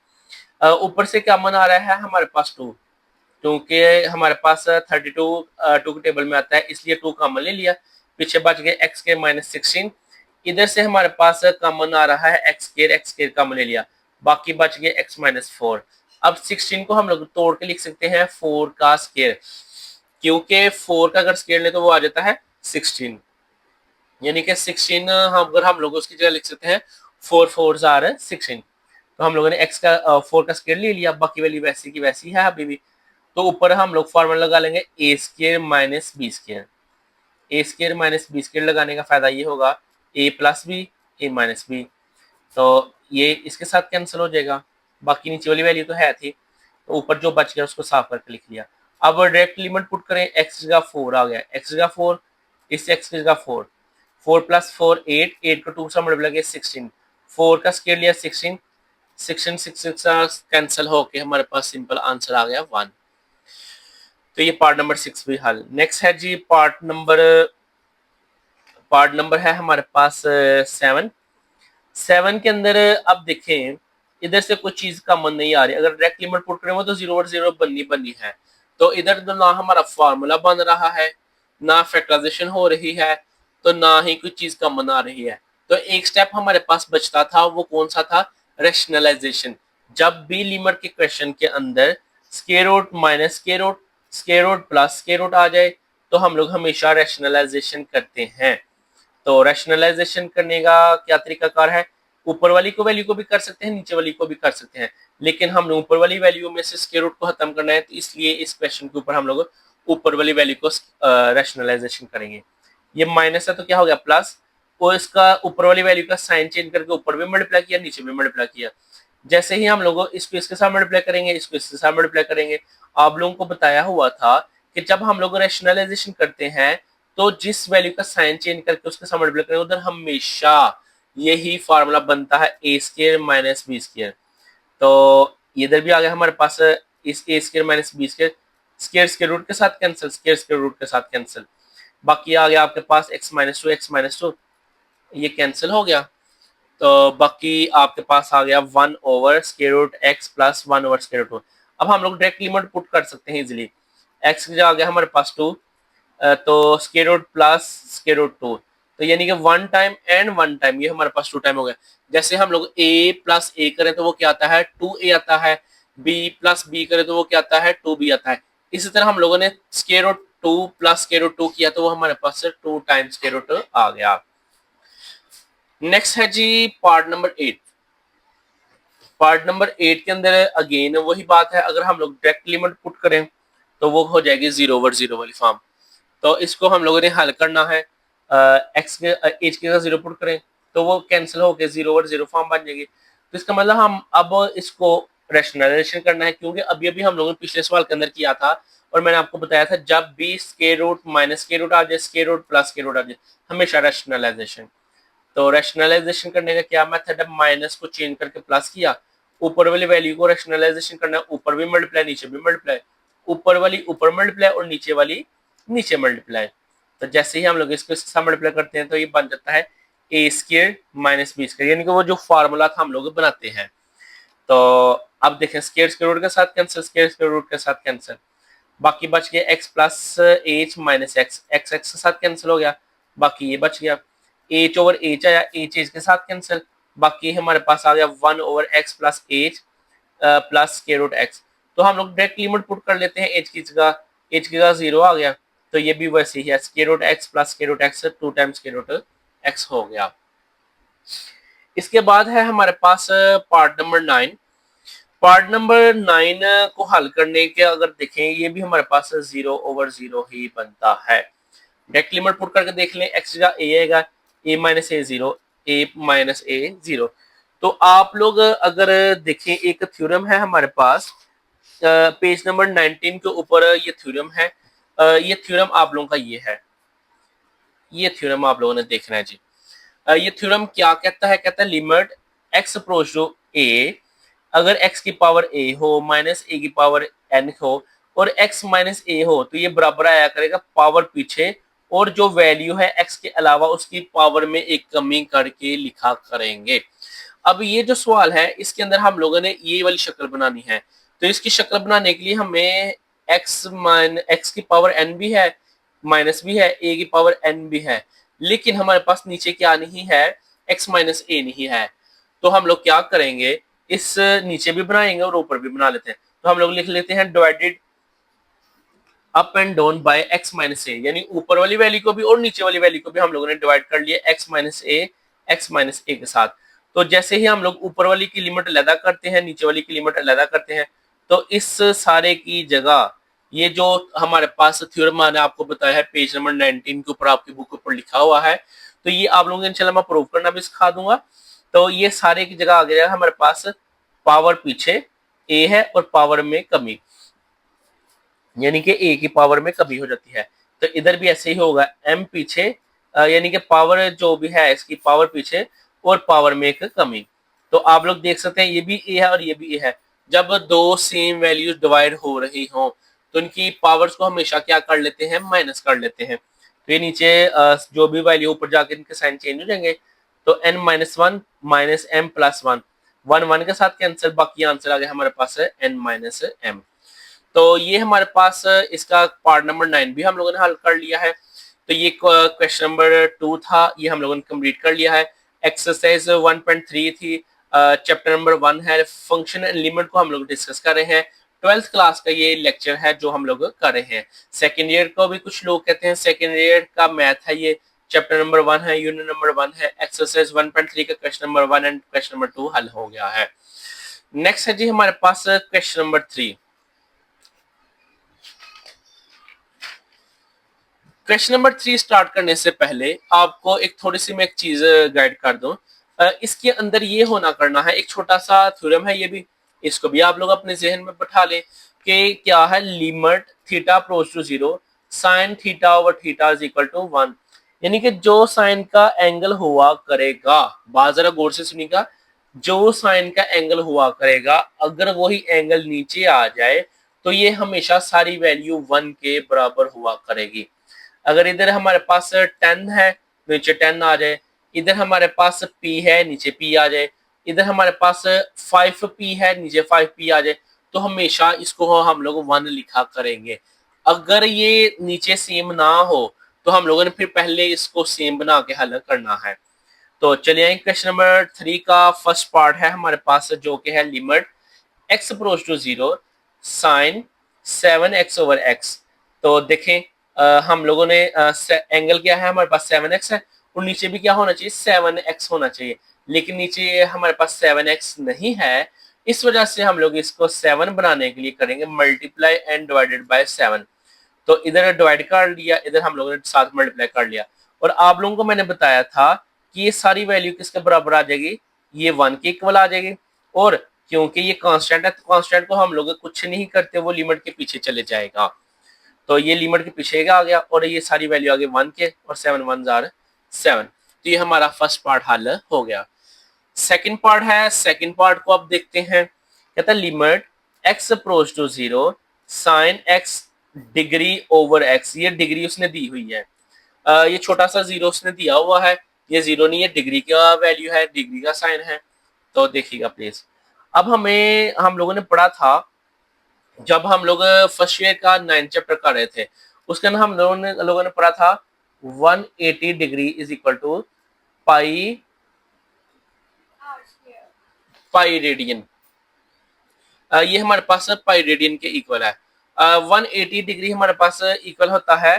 ऊपर से क्या मन आ रहा है हमारे पास 2, क्योंकि हमारे पास 32 2 के टेबल में आता है, इसलिए 2 कॉमन ले लिया। पीछे बच गए एक्स के -16। इधर से हमारे पास कॉमन आ रहा है एक्स स्केयर कॉमन ले लिया, बाकी बच गए x -4। अब 16 को हम लोग तोड़ के लिख सकते हैं 4 का स्केयर, क्योंकि 4 का अगर स्केयर ले तो वो आ जाता है 16। यानी कि 16 अगर हम लोग उसकी जगह लिख सकते हैं 4 4 आर 16। तो हम लोगों ने x का 4 का स्केयर ले लिया, बाकी वैल्यू वैसी की वैसी है अभी भी। तो ऊपर हम लोग फॉर्मूला लगा लेंगे a square - b square. A square B square लगाने का फायदा ये होगा a + b a - b। तो ये इसके साथ कैंसिल हो जाएगा, बाकी नीचे वाली वैल्यू तो है थी, तो ऊपर जो बच गया उसको साफ करके लिख लिया। अब डायरेक्ट लिमिट पुट करें, एक्स की जगह 4 आ गया, एक्स की जगह 4, इस एक्स की जगह 4, 4 + 4 8, 8 को 2 से मल्टीप्लाई किया 16, 4 का स्केयर लिया 16, 16 6 कैंसिल होके हमारे पास सिंपल आंसर आ गया 1। तो ये पार्ट नंबर 6 भी हल। नेक्स्ट है जी पार्ट नंबर है हमारे पास 7। 7 के अंदर अब देखें, इधर से कोई चीज कॉमन नहीं आ रही। अगर डायरेक्ट लिमिट पुट करें तो 0/0 बननी है। तो इधर तो ना हमारा फार्मूला बन रहा है, ना फैक्टराइजेशन हो रही है, तो ना ही कोई चीज कॉमन आ रही है। तो एक स्टेप हमारे पास बचता था, वो कौन सा था? रैशनलाइजेशन। जब भी लिमिट के क्वेश्चन के अंदर square root minus square root plus square root आ जाए तो हम लोग हमेशा रैशनलाइजेशन करते हैं। तो रैशनलाइजेशन करने का क्या तरीकाकार है? ऊपर वाली को वैल्यू को भी कर सकते हैं, नीचे वाली को भी कर सकते हैं, लेकिन हम लोग ऊपर वाली वैल्यू में से स्क्वायर रूट को खत्म करना है, तो इसलिए इस क्वेश्चन के ऊपर हम लोग ऊपर वाली वैल्यू को रैशनलाइजेशन करेंगे। ये माइनस है तो क्या हो गया प्लस, और इसका ऊपर वाली वैल्यू का साइन चेंज करके ऊपर भी मल्टीप्लाई किया, नीचे भी मल्टीप्लाई किया। जैसे ही हम लोग इसको इसके साथ मल्टीप्लाई करेंगे, इसको इसके साथ मल्टीप्लाई करेंगे। आप लोगों को बताया हुआ था कि जब हम लोग रैशनलाइजेशन करते हैं तो जिस वैल्यू का साइन चेंज करके उसके साथ मल्टीप्लाई करेंगे उधर हमेशा यही फार्मूला बनता है a स्क्वायर - b स्क्वायर। तो इधर भी आ गया हमारे पास इस a square - b square, square square root के साथ कैंसिल, स्क्वायर स्क्वायर रूट के साथ कैंसिल। बाकी आ गया आपके पास x - 2 ये कैंसिल हो गया। तो बाकी आपके पास आ गया 1/√x प्लस 1/√2। अब हम लोग डायरेक्ट लिमिट पुट कर सकते हैं इजिली। x की जगह आ गया हमारे पास 2, तो square root plus square root 2, तो यानी कि 1 टाइम एंड 1 टाइम, ये हमारे पास 2 टाइम हो गया। जैसे हम लोग a + a करें तो वो क्या आता है? 2a आता है। b + b करें तो वो क्या आता है? 2b आता है। इसी तरह हम लोगों ने square root 2 plus square root 2 किया तो वो हमारे पास 2 टाइम्स स्क्वायर रूट आ गया। नेक्स्ट है जी पार्ट नंबर 8। पार्ट नंबर 8 के अंदर अगेन वही बात है, अगर हम लोग डायरेक्ट लिमिट पुट करें तो वो हो जाएगी 0/0 वाली फॉर्म। तो इसको हम लोगों ने हल करना है। एक्स के एच के का 0 पुट करें तो वो कैंसिल होकर 0/0 फॉर्म बन जाएगी। तो इसका मतलब हम अब इसको रैशनलाइजेशन करना है, क्योंकि अभी अभी हम लोगों ने पिछले सवाल के अंदर किया था और मैंने आपको बताया था जब भी square root minus square root आ जाए, square root plus square root आ जाए, हमेशा रैशनलाइजेशन। तो रैशनलाइजेशन करने का क्या मेथड है, माइनस को चेंज करके प्लस किया, ऊपर वाली वैल्यू को रैशनलाइजेशन करना है, ऊपर भी मल्टीप्लाई नीचे भी मल्टीप्लाई, ऊपर वाली ऊपर मल्टीप्लाई और नीचे वाली नीचे मल्टीप्लाई। तो जैसे ही हम लोग इसको इसके साथ मल्टीप्लाई करते हैं तो ये बन जाता है ए स्क्वायर माइनस बी स्क्वायर, यानी कि वो जो फार्मूला था हम लोग बनाते हैं। तो अब देखें स्क्वायर स्क्वायर रूट के साथ कैंसिल, स्क्वायर स्क्वायर रूट के साथ कैंसिल, बाकी बच गया X plus H minus X, X X के साथ कैंसिल हो गया, बाकी ये बच गया एच ओवर एच आया, एच एच के साथ कैंसिल, बाकी हमारे पास आ गया 1/x plus H plus square root X. तो हम लोग डायरेक्ट लिमिट पुट कर लेते हैं, एच की जगह एच की जगह 0 आ गया, तो ये भी वैसे ही है, square root X plus square root X 2 times square root X हो गया। इसके बाद है हमारे पास पार्ट नंबर 9। पार्ट नंबर 9 को हल करने के अगर देखें, ये भी हमारे पास 0/0 ही बनता है। डायरेक्ट लिमिट पुट करके देख लें, एक्स का ए आएगा, ए माइनस ए 0, ए माइनस ए 0। तो आप लोग अगर देखें, एक थ्योरम है हमारे पास पेज नंबर 19 के ऊपर, ये थ्योरम है। ये थ्योरम आप लोगों का ये है, ये थ्योरम आप लोगों ने देखना है जी। ये थ्योरम क्या कहता है, कहता है लिमिट एक्स अप्रोच टू ए, अगर x की पावर a हो माइनस a की पावर n हो और x माइनस a हो तो ये बराबर आया करेगा पावर पीछे, और जो वैल्यू है x के अलावा उसकी पावर में एक कमी करके लिखा करेंगे। अब ये जो सवाल है इसके अंदर हम लोगों ने ये वाली शक्ल बनानी है, तो इसकी शक्ल बनाने के लिए हमें x की पावर n भी है, माइनस भी है, a की पावर n भी है, लेकिन हमारे पास नीचे क्या नहीं है, x माइनस a नहीं है। तो हम लोग क्या करेंगे, इस नीचे भी बनाएंगे और ऊपर भी बना लेते हैं। तो हम लोग लिख लेते हैं divided up and down by x minus a, यानी ऊपर वाली वैल्यू को भी और नीचे वाली वैल्यू को भी हम लोगों ने डिवाइड कर लिया x माइनस ए के साथ। तो जैसे ही हम लोग ऊपर वाली की लिमिट अलग करते हैं, नीचे वाली की लिमिट अलग करते हैं, तो इस सारे की जगह ये जो हमारे पास थ्योरम मैंने आपको बताया है पेज नंबर 19 के ऊपर आपकी बुक के ऊपर लिखा हुआ है, तो ये आप लोगों को इंशाल्लाह मैं प्रूव करना भी सिखा दूंगा। तो ये सारे की जगह आ गया हमारे पास पावर पीछे a है और पावर में कमी, यानी कि a की पावर में कमी हो जाती है। तो इधर भी ऐसे ही होगा, m पीछे यानी कि पावर जो भी है इसकी पावर पीछे और पावर में एक कमी। तो आप लोग देख सकते हैं ये भी a है और ये भी a है। जब दो सेम वैल्यूज डिवाइड हो रही हो तो इनकी पावर्स को हमेशा क्या कर लेते हैं, माइनस कर लेते हैं। तो ये नीचे जो भी वैल्यू ऊपर जाके इनके साइन चेंज हो जाएंगे। तो n-1 माइनस m प्लस 1, 1 के साथ कैंसिल, बाकी आंसर आ गया हमारे पास है n माइनस m। तो ये हमारे पास इसका पार्ट नंबर 9 भी हम लोगों ने हल कर लिया है। तो ये क्वेश्चन नंबर 2 था, ये हम लोगों ने कंप्लीट कर लिया है। एक्सरसाइज 1.3 थी, चैप्टर नंबर 1 है, फंक्शन एंड लिमिट को हम लोग डिस्कस कर रहे हैं। 12th क्लास का ये लेक्चर है जो हम लोग कर रहे हैं। सेकेंड ईयर को भी कुछ लोग कहते हैं, सेकेंड ईयर का मैथ है ये, चैप्टर नंबर 1 है, यूनिट नंबर 1 है, एक्सरसाइज 1.3 का question number 1 and question number 2 हल हो गया है। नेक्स्ट है जी हमारे पास question number 3। Question number 3 start करने से पहले आपको एक थोड़ी सी मैं एक चीज गाइड कर दूं। इसके अंदर ये होना करना है, एक छोटा सा थ्योरम है ये भी, इसको भी आप लोग अपने जहन में बैठा लें कि क्या है, limit theta approach to 0 sine theta over theta is equal to 1, यानी कि जो साइन का एंगल हुआ करेगा, बात जरा गौर से सुनिएगा, जो साइन का एंगल हुआ करेगा अगर वही एंगल नीचे आ जाए तो ये हमेशा सारी वैल्यू 1 के बराबर हुआ करेगी। अगर इधर हमारे पास 10 है, नीचे 10 आ जाए, इधर हमारे पास p है, नीचे p आ जाए, इधर हमारे पास 5p है, नीचे 5p आ जाए, तो हमेशा इसको हम लोग 1 लिखा करेंगे। अगर ये नीचे सेम ना हो तो हम लोगों ने फिर पहले इसको सेम बना के हल करना है। तो चलिए क्वेश्चन नंबर 3 का फर्स्ट पार्ट है हमारे पास, जो कि है limit x approach to 0 sine 7x over x। तो देखें हम लोगों ने एंगल क्या है हमारे पास 7x है और नीचे भी क्या होना चाहिए 7x होना चाहिए, लेकिन नीचे हमारे पास 7x नहीं है। इस वजह से हम लोग इसको 7 बनाने के लिए करेंगे मल्टीप्लाई एंड डिवाइडेड बाय 7। तो इधर डिवाइड कर लिया, इधर हम लोगों ने साथ मल्टीप्लाई कर लिया। और आप लोगों को मैंने बताया था कि ये सारी वैल्यू किसके बराबर आ जाएगी, ये 1 के इक्वल आ जाएगी। और क्योंकि ये कांस्टेंट है तो कांस्टेंट को हम लोग कुछ नहीं करते, वो लिमिट के पीछे चले जाएगा। तो ये लिमिट के पीछे आ गया और ये सारी वैल्यू आ गई 1 के, और 7 1 जार 7। तो ये हमारा फर्स्ट पार्ट हल हो गया। सेकंड पार्ट है, सेकंड पार्ट को आप देखते हैं। कहता है limit x approach to 0 sine x degree over x। ये डिग्री उसने दी हुई है, ये छोटा सा जीरो उसने दिया हुआ है, ये जीरो नहीं है, डिग्री का वैल्यू है, डिग्री का साइन है। तो देखिएगा प्लीज। अब हम लोगों ने पढ़ा था जब हम लोग फर्स्ट ईयर का 9th चैप्टर कर रहे थे, उसके अंदर हम लोगों ने पढ़ा था 180 degree is equal to pi pi radian. ये हमारे पास पाई रेडियन के इक्वल है। 180 डिग्री हमारे पास इक्वल होता है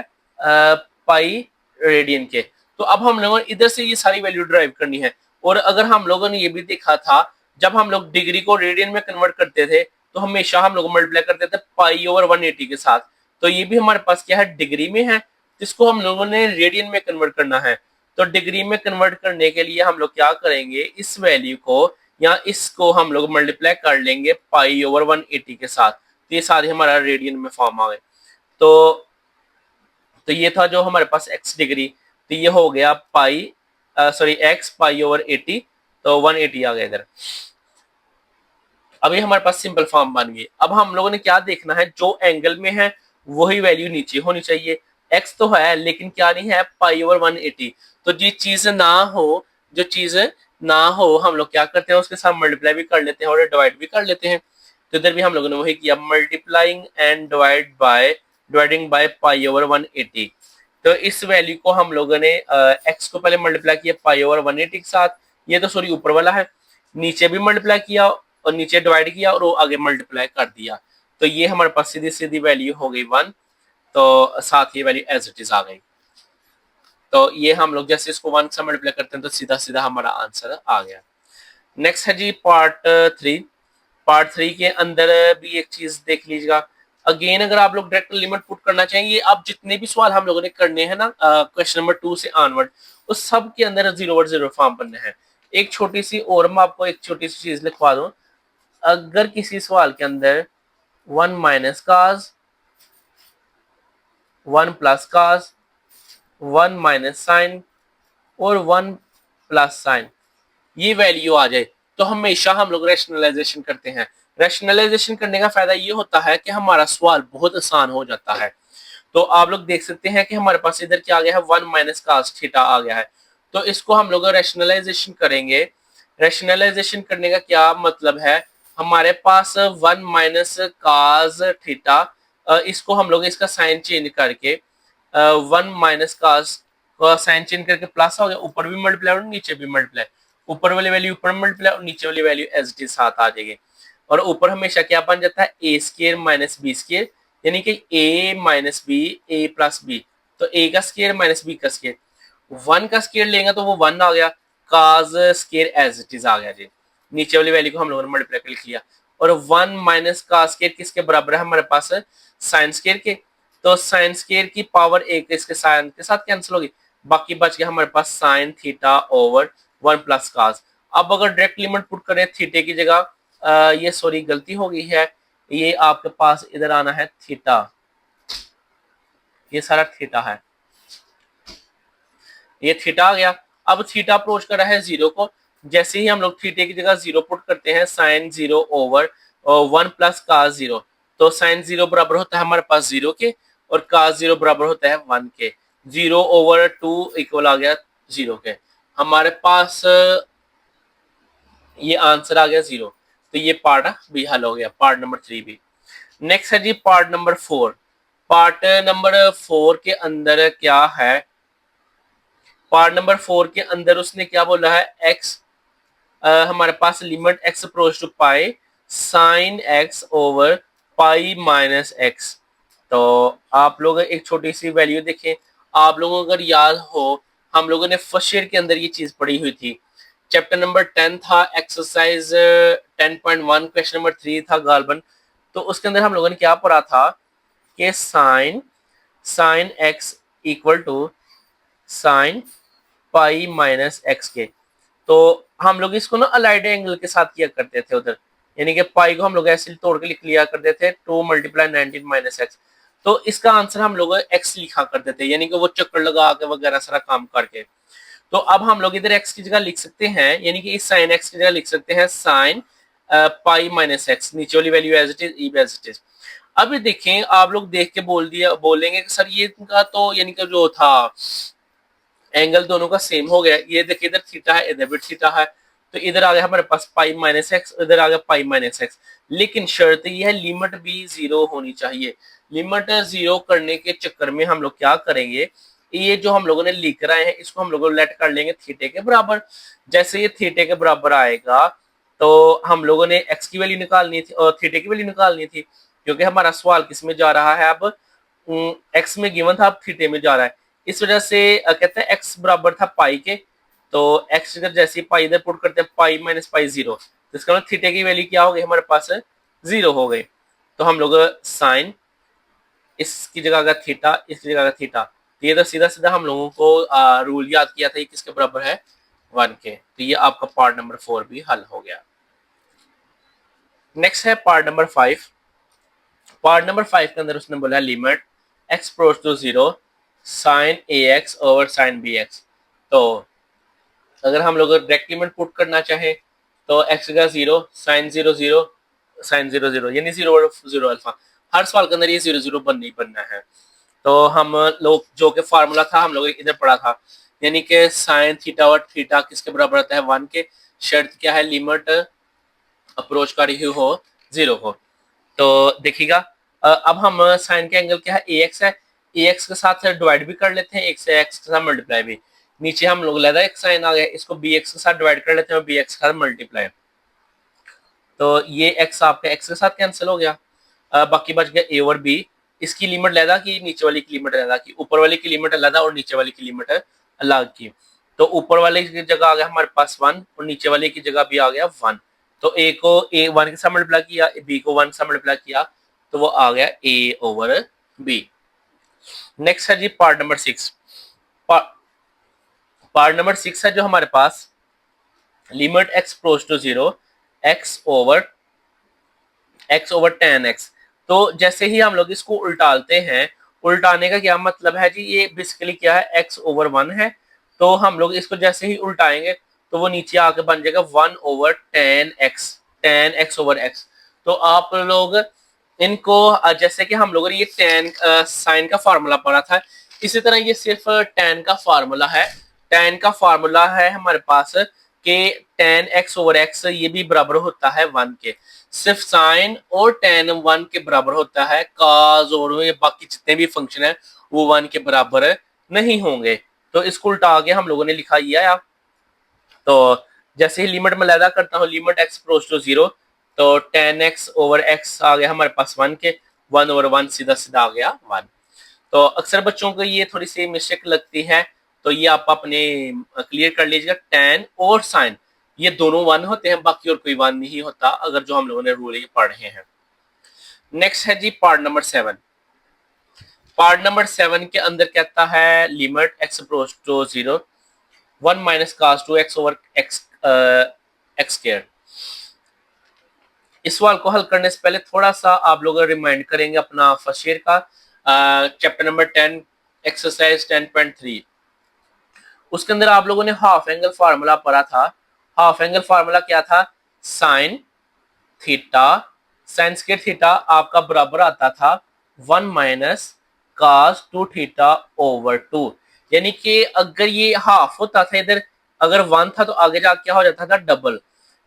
पाई रेडियन के। तो अब हम लोगों ने इधर से ये सारी वैल्यू ड्राइव करनी है। और अगर हम लोगों ने ये भी देखा था जब हम लोग डिग्री को रेडियन में कन्वर्ट करते थे तो हमेशा हम लोग मल्टीप्लाई करते थे पाई ओवर 180 के साथ। तो ये भी हमारे पास क्या है, डिग्री में है, जिसको हम लोगों ने रेडियन में कन्वर्ट करना है। तो डिग्री में कन्वर्ट करने के लिए हम लोग क्या करेंगे, इस वैल्यू को या इसको हम लोग मल्टीप्लाई कर लेंगे पाई ओवर 180 के साथ। तो ये सारे हमारा रेडियन में फॉर्म आ गए। तो ये था जो हमारे पास x डिग्री, तो ये हो गया पाई x पाई ओवर 80, तो 180 आ गया इधर। अब ये हमारे पास सिंपल फॉर्म बन गई। अब हम लोगों ने क्या देखना है, जो एंगल में है वही वैल्यू नीचे होनी चाहिए। x तो है लेकिन क्या नहीं है, पाई ओवर 180। तो जो चीज ना हो, जो चीज ना हो हम लोग क्या करते हैं, उसके साथ मल्टीप्लाई भी कर लेते हैं और डिवाइड भी कर लेते हैं। तो इधर भी हम लोगों ने वही किया, multiplying and dividing by pi over 180। तो इस वैल्यू को हम लोगों ने x को पहले मल्टीप्लाई किया पाई ओवर 180 के साथ, ये तो सॉरी ऊपर वाला है, नीचे भी मल्टीप्लाई किया और नीचे डिवाइड किया और वो आगे मल्टीप्लाई कर दिया। तो ये हमारे पास सीधी सीधी वैल्यू हो गई 1, तो साथ ये वैल्यू एज इट इज आ गई। तो ये हम लोग जैसे इसको 1 से मल्टीप्लाई करते हैं तो सीधा सीधा हमारा आंसर आ गया। नेक्स्ट है जी पार्ट 3। पार्ट 3 के अंदर भी एक चीज देख लीजिएगा। अगेन अगर आप लोग डायरेक्ट लिमिट पुट करना चाहेंगे, आप जितने भी सवाल हम लोगों ने करने हैं ना क्वेश्चन नंबर 2 से ऑनवर्ड, उस सब के अंदर 0/0 फॉर्म बनने हैं। एक छोटी सी और मैं आपको एक छोटी सी चीज लिखवा दूं, अगर किसी सवाल के अंदर 1 minus cos, 1 plus cos, 1 minus sine और 1 प्लस साइन ये वैल्यू आ जाए तो हमेशा हम लोग रैशनलाइजेशन करते हैं। रैशनलाइजेशन करने का फायदा ये होता है कि हमारा सवाल बहुत आसान हो जाता है। तो आप लोग देख सकते हैं कि हमारे पास इधर क्या आ गया है, 1 माइनस कास थीटा आ गया है। तो इसको हम लोग रैशनलाइजेशन करेंगे। रैशनलाइजेशन करने का क्या मतलब है, हमारे पास 1 माइनस कास थीटा, इसको हम लोग इसका साइन चेंज करके 1 माइनस कास का साइन चेंज करके प्लस हो गया, ऊपर भी मल्टीप्लाई और नीचे भी मल्टीप्लाई, ऊपर वाली वैल्यू ऊपर मल्टीप्लाई और नीचे वाली वैल्यू एज इट इज साथ आ जाएगी। और ऊपर हमेशा क्या बन जाता है, ए स्केयर माइनस बी स्केयर, यानी कि ए माइनस बी ए प्लस बी। तो ए का स्केयर माइनस बी का स्केयर, 1 का स्केयर लेंगे तो वो 1 आ गया, काज स्केयर एज इट इज आ गया जी। नीचे वाली वैल्यू को हम लोगों ने मल्टीप्लाई कर लिख लिया। और 1 माइनस का स्केयर किसके बराबर है हमारे पास, साइन स्केयर के। तो साइन स्केयर की पावर एक इसके साइन के साथ कैंसिल होगी, बाकी बच गया हमारे पास sine theta over 1 plus cos. अब अगर डायरेक्ट लिमिट पुट करें थीटे की जगह, ये सॉरी गलती हो गई है, ये आपके पास इधर आना है थीटा, ये सारा थीटा है, ये थीटा आ गया। अब थीटा अप्रोच कर रहा है 0 को, जैसे ही हम लोग थीटे की जगह 0 पुट करते हैं, साइन 0 ओवर 1 प्लस काज 0, तो साइन 0 बराबर होता है हमारे पास 0 के और काज 0 बराबर होता है 1 के। 0 ओवर 2 इक्वल आ गया 0 के, हमारे पास ये आंसर आ गया 0। तो ये पार्ट भी हल हो गया, पार्ट नंबर 3 भी। नेक्स्ट है जी पार्ट नंबर 4। पार्ट नंबर 4 के अंदर क्या है, पार्ट नंबर 4 के अंदर उसने क्या बोला है, x हमारे पास limit x approach to pi sine x over pi minus x. तो आप लोग एक छोटी सी वैल्यू देखें, आप लोगों को अगर याद हो हम लोगों ने फर्स्ट ईयर के अंदर ये चीज पढ़ी हुई थी। चैप्टर नंबर 10 था एक्सरसाइज 10.1, क्वेश्चन नंबर 3 था गालबन। तो उसके अंदर हम लोगों ने क्या पढ़ा था कि sine x equal to sine pi minus x के। तो हम लोग इसको ना अलाइड एंगल के साथ किया करते थे उधर, यानी कि पाई को हम लोग ऐसे तोड़ के लिख लिया करते थे 2 मल्टीप्लाई 19 माइनस एक्स। तो इसका आंसर हम लोग एक्स लिखा करते थे, यानी कि वो चक्कर लगा के वगैरह सारा काम करके। तो अब हम लोग इधर एक्स की जगह लिख सकते हैं, यानी कि इस साइन एक्स की जगह लिख सकते हैं साइन पाई माइनस एक्स, नीचे वाली value as it is, e as it is. अब ये देखें, आप लोग देख के बोलेंगे कि सर ये का तो यानी कि जो था एंगल दोनों का सेम हो गया। ये देखिए इधर थीटा है, इधर भी थीटा है, तो इधर आ गया हमारे पास पाई माइनस एक्स, इधर आ गया पाई माइनस एक्स। लेकिन शर्त ये है लिमिट भी जीरो होनी चाहिए। लिमिट जीरो करने के चक्कर में हम लोग क्या करेंगे, ये जो हम लोगों ने लिख रहे हैं इसको हम लोग लेट कर लेंगे थीटे के बराबर। जैसे ये थीटे के बराबर आएगा तो हम लोगों ने एक्स की वैल्यू निकालनी थी और थीटे की वैल्यू निकालनी थी, क्योंकि हमारा सवाल किस में जा रहा है, अब एक्स में गिवन था, अब थीटे में जा रहा है। इस वजह से कहते हैं एक्स बराबर था पाई के, तो एक्स इधर जैसे पाई इधर पुट करते हैं पाई माइनस पाई जीरो, तो इसका मतलब थीटे की वैल्यू क्या हो गई हमारे पास, जीरो हो गई। तो हम लोग साइन इसकी जगह अगर थीटा, इसकी जगह अगर थीटा, तो ये तो सीधा सीधा हम लोगों को रूल याद किया था, ये किसके बराबर है, 1 के। तो ये आपका पार्ट नंबर 4 भी हल हो गया। नेक्स्ट है पार्ट नंबर 5। पार्ट नंबर 5 के अंदर उसने बोला limit x approach to zero sine a x over sine b x. तो अगर हम लोग डायरेक्ट लिमिट पुट करना चाहे तो एक्स का zero sine zero zero sine zero zero, यानी जीरो जीरो अल्फा। हर सवाल के अंदर ये जीरो जीरो बनना ही बनना है। तो हम लोग जो कि फार्मूला था हम लोग इधर पढ़ा था, यानी कि साइन थीटा और थीटा किसके बराबर आता है, 1 के। शर्त क्या है, लिमिट अप्रोच कर रही हो जीरो हो। तो देखिएगा अब हम साइन के एंगल क्या है, ए एक्स है, ए एक्स के साथ डिवाइड भी कर लेते हैं, एक से एक्स के साथ मल्टीप्लाई भी। नीचे हम लोग लेदा एक साइन आ गया, इसको बी एक्स के साथ डिवाइड कर लेते हैं, बी एक्स के साथ मल्टीप्लाई। तो ये एक्स आपका एक्स के साथ कैंसिल हो गया, बाकी बच गया ए और बी। इसकी लिमिट लेदा की, नीचे वाली की लिमिट लेदा की, ऊपर वाली की लिमिट अलग और नीचे वाली की लिमिट अलग की। तो ऊपर वाले की जगह आ गया हमारे पास 1 और नीचे वाले की जगह भी आ गया 1। तो ए को ए 1 के साथ मल्टीप्लाई किया, बी को 1 के साथ मल्टीप्लाई किया, तो वो आ गया ए ओवर बी। नेक्स्ट है जी पार्ट नंबर 6। पार्ट नंबर 6 है जो हमारे पास limit x approach to zero x over ten x. तो जैसे ही हम लोग इसको उल्टाते हैं, उल्टाने का क्या मतलब है जी, ये बेसिकली क्या है, एक्स ओवर 1 है। तो हम लोग इसको जैसे ही उल्टाएंगे तो वो नीचे आके बन जाएगा 1 over ten x over x. तो आप लोग इनको जैसे कि हम लोगों ने ये टेन साइन का फार्मूला पढ़ा था, इसी तरह ये सिर्फ टेन का फार्मूला है। टेन का फार्मूला है हमारे पास कि टेन एक्स ओवर एक्स ये भी बराबर होता है 1 के। सिर्फ साइन और टेन 1 के बराबर होता है, काज और ये बाकी जितने भी फंक्शन है वो 1 के बराबर नहीं होंगे। तो इसको उल्टा के हम लोगों ने लिखा ये आया। तो जैसे ही लिमिट में लैदा करता हूँ, limit x approach to zero, तो टेन एक्स ओवर एक्स आ गया हमारे पास 1 के, 1 ओवर 1 सीधा सीधा आ गया 1। तो अक्सर बच्चों को ये थोड़ी सी मिस्टेक लगती है, तो ये आप अपने क्लियर कर लीजिएगा। टेन और साइन ये दोनों 1 होते हैं, बाकी और कोई 1 नहीं होता, अगर जो हम लोगों ने रूल ये पढ़ रहे हैं। नेक्स्ट है जी पार्ट नंबर 7। पार्ट नंबर 7 के अंदर कहता है limit x approach to zero 1 minus cos two x over x square. इस सवाल को हल करने से पहले थोड़ा सा आप लोग रिमाइंड करेंगे अपना फर्स्ट ईयर का चैप्टर नंबर 10 एक्सरसाइज 10.3। उसके अंदर आप लोगों ने हाफ एंगल फार्मूला पढ़ा था। हाफ एंगल फार्मूला क्या था, sine theta, sign square theta आपका बराबर आता था 1 माइनस कास 2 थीटा ओवर 2। यानी कि अगर ये हाफ होता था इधर, अगर 1 था तो आगे जाके क्या हो जाता था डबल।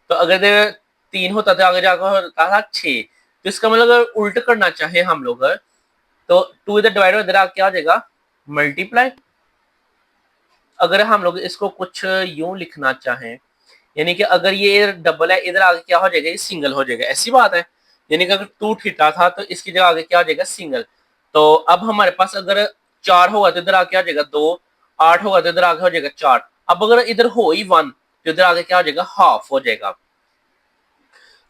तो अगर इधर 3 होता था आगे जाकर होता था 6। तो इसका मतलब अगर उल्ट करना चाहे हम लोग तो 2 इधर डिवाइड इधर आगे क्या हो जाएगा मल्टीप्लाई। अगर हम लोग इसको कुछ यूं लिखना चाहें, यानी कि अगर ये डबल है इधर आगे क्या हो जाएगा, ये सिंगल हो जाएगा, ऐसी बात है। यानी कि अगर 2 थीटा था तो इसकी जगह आगे क्या हो जाएगा सिंगल। तो अब हमारे पास अगर 4 होगा तो इधर आगे क्या हो जाएगा 2, 8 होगा तो इधर आगे हो जाएगा 4। अब अगर इधर हो ही 1 तो इधर आगे क्या हो जाएगा, हाफ हो जाएगा।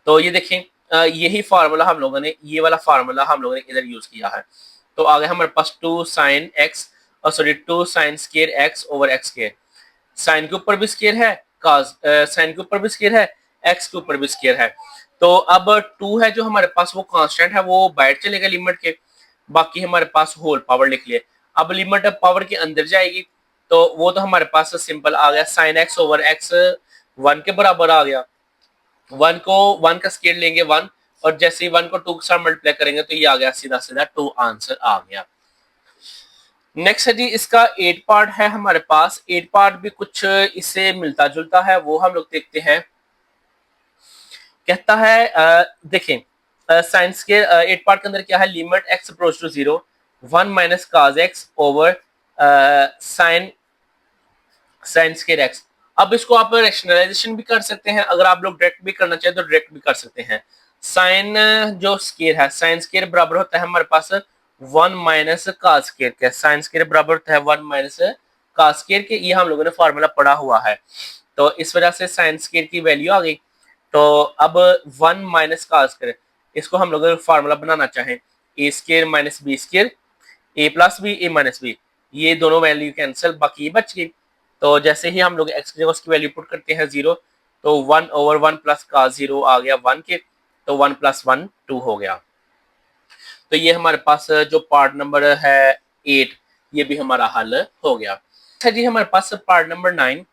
तो ये देखें, यही फार्मूला हम लोगों ने, ये वाला फार्मूला हम लोगों ने इधर यूज किया है। तो आगे हमारे पास 2 sine x, sorry 2 sine square x over x square. Sine के ऊपर भी स्केयर है, काज साइन के ऊपर भी स्केयर है, एक्स के ऊपर भी स्केयर है। तो अब 2 है जो हमारे पास वो कांस्टेंट है, वो बाहर चलेगा लिमिट के, बाकी हमारे पास होल पावर लिख लिए। अब लिमिट पावर के अंदर जाएगी तो वो तो हमारे पास सिंपल आ गया, साइन एक्स ओवर एक्स 1 के बराबर आ गया। 1 को 1 का स्केयर लेंगे 1, और जैसे ही 1 को 2 के साथ मल्टीप्लाई करेंगे तो ये आ गया सीधा सीधा 2 आंसर आ गया। नेक्स्ट है जी, इसका 8 पार्ट है हमारे पास। 8 पार्ट भी कुछ इससे मिलता जुलता है, वो हम लोग देखते हैं। कहता है देखें, साइंस के 8 पार्ट के अंदर क्या है, limit x approach to 0 1 minus cos x over sine sine square x. अब इसको आप रैशनलाइजेशन भी कर सकते हैं, अगर आप लोग डायरेक्ट भी करना चाहें तो डायरेक्ट भी कर सकते हैं। साइन जो स्केयर है, साइन स्केयर बराबर होता है हमारे पास 1 माइनस काज स्केयर के। साइन स्केयर बराबर होता है 1 माइनस काज स्केयर के, ये हम लोगों ने फार्मूला पढ़ा हुआ है। तो इस वजह से साइन स्केयर की वैल्यू आ गई। तो अब 1 माइनस काज स्केयर, इसको हम लोग फार्मूला बनाना चाहें, ए स्केयर माइनस बी स्केयर, ए प्लस बी ए माइनस बी, ये दोनों वैल्यू कैंसिल, बाकी ये बच गई। तो जैसे ही हम लोग एक्स की जगह उसकी वैल्यू पुट करते हैं 0, तो 1 ओवर 1 प्लस का 0 आ गया 1 के, तो 1 प्लस 1 2 हो गया। तो ये हमारे पास जो पार्ट नंबर है 8, ये भी हमारा हल हो गया। अच्छा जी, हमारे पास पार्ट नंबर 9।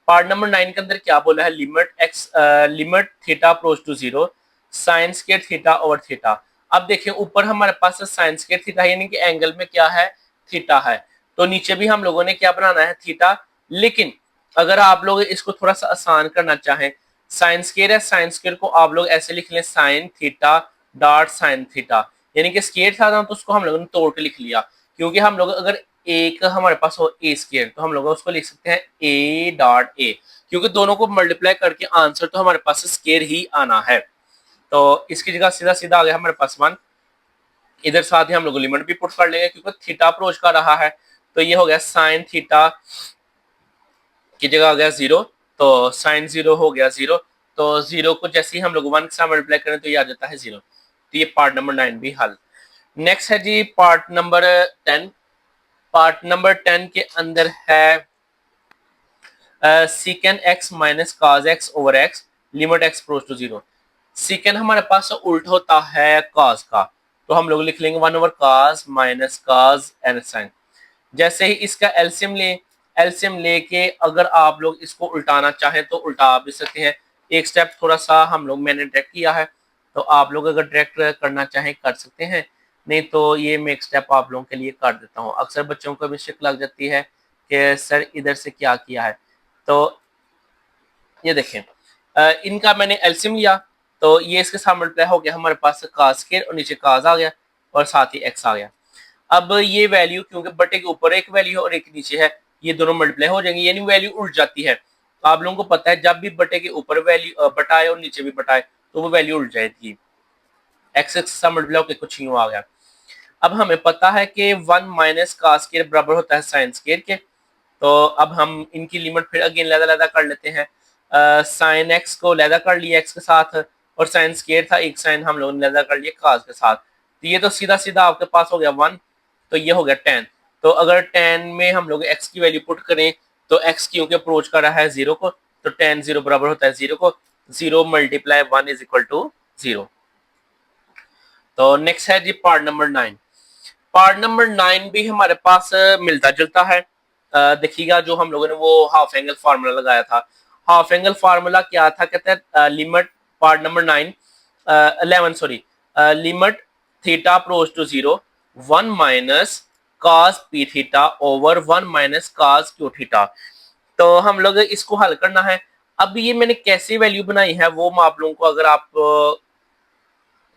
पार्ट नंबर 9 के अंदर क्या बोला है, limit theta approach to 0 sine square theta over theta. अब देखिए ऊपर हमारे पास साइन स्क्वायर थीटा, यानी कि एंगल में क्या है, थीटा है। तो नीचे भी हम लोगों ने क्या बनाना है, थीटा। लेकिन अगर आप लोग इसको थोड़ा सा आसान करना चाहें, साइन स्क्वायर है, साइन स्क्वायर को आप लोग ऐसे लिख लें, sine theta dot sine theta, यानी कि स्क्वायर था ना तो उसको हम लोगों ने तोड़ के लिख लिया। क्योंकि हम लोग अगर एक हमारे पास हो ए स्क्वायर, तो हम लोग उसको लिख सकते हैं ए डॉट ए, क्योंकि दोनों को मल्टीप्लाई करके आंसर तो हमारे पास स्क्वायर ही आना है। तो इसकी जगह सीधा सीधा आ गया हमारे पास 1। इधर साथ ही हम लोग लिमिट भी पुट कर लेंगे क्योंकि थीटा अप्रोच कर रहा है। तो ये हो गया साइन थीटा की जगह आ गया 0, तो साइन 0 हो गया 0। तो 0 को जैसे ही हम लोग 1 के साथ मल्टीप्लाई करें तो ये आ जाता है 0। तो ये पार्ट नंबर 9 भी हल। नेक्स्ट है जी पार्ट नंबर 10। पार्ट नंबर 10 के अंदर है secant x minus cos x over x limit x approach to 0। Secant हमारे पास उल्ट होता है काज का, तो हम लोग लिख लेंगे 1 ओवर काज माइनस काज एन साइन। जैसे ही इसका एलसीएम लेके अगर आप लोग इसको उल्टाना चाहें तो उल्टा भी सकते हैं। एक स्टेप थोड़ा सा हम लोग मैंने डायरेक्ट किया है, तो आप लोग अगर डायरेक्ट करना चाहें कर सकते हैं, नहीं तो ये मैं एक स्टेप आप लोगों के लिए कर देता हूँ। अक्सर बच्चों को भी शिक लग जाती है कि सर इधर से क्या किया है। तो ये देखें, इनका मैंने एलसीएम लिया, तो ये इसके साथ मल्टीप्लाई हो गया हमारे पास काज स्क्वायर, और नीचे काज आ गया और साथ ही एक्स आ गया। अब ये वैल्यू क्योंकि बटे के ऊपर एक वैल्यू है और एक नीचे है, ये दोनों मल्टीप्लाई हो जाएंगे, यानी वैल्यू उल्ट जाती है। तो आप लोगों को पता है जब भी बटे के ऊपर वैल्यू बटाए और नीचे भी बटाए तो वो वैल्यू उल्ट जाएगी। एक्स एक्स से मल्टीप्लाई होकर कुछ यूं आ गया। अब हमें पता है कि 1 माइनस का स्क्वायर बराबर होता है साइन स्क्वायर के। तो अब हम इनकी लिमिट फिर अगेन लैदा कर लेते हैं। साइन एक्स को लैदा कर लिया एक्स के साथ, और साइन स्क्वायर था एक साइन हम लोगों ने लैदा कर लिया काज के साथ। तो ये तो सीधा सीधा आपके पास हो गया 1, तो ये हो गया 10। तो अगर 10 में हम लोग x की वैल्यू पुट करें तो x क्योंकि अप्रोच कर रहा है 0 को, तो 10 0 बराबर होता है 0 को, 0 मल्टीप्लाई 1 इज इक्वल टू 0। तो नेक्स्ट है जी पार्ट नंबर 9। पार्ट नंबर 9 भी हमारे पास मिलता जुलता है। देखिएगा जो हम लोगों ने वो हाफ एंगल फार्मूला लगाया था, हाफ एंगल फार्मूला क्या था, कहते हैं limit part number 9 11 sorry limit theta approach to 0 1 minus cos p theta over 1 minus cos q theta. तो हम लोग इसको हल करना है। अब ये मैंने कैसी वैल्यू बनाई है वो मैं आप लोगों को, अगर आप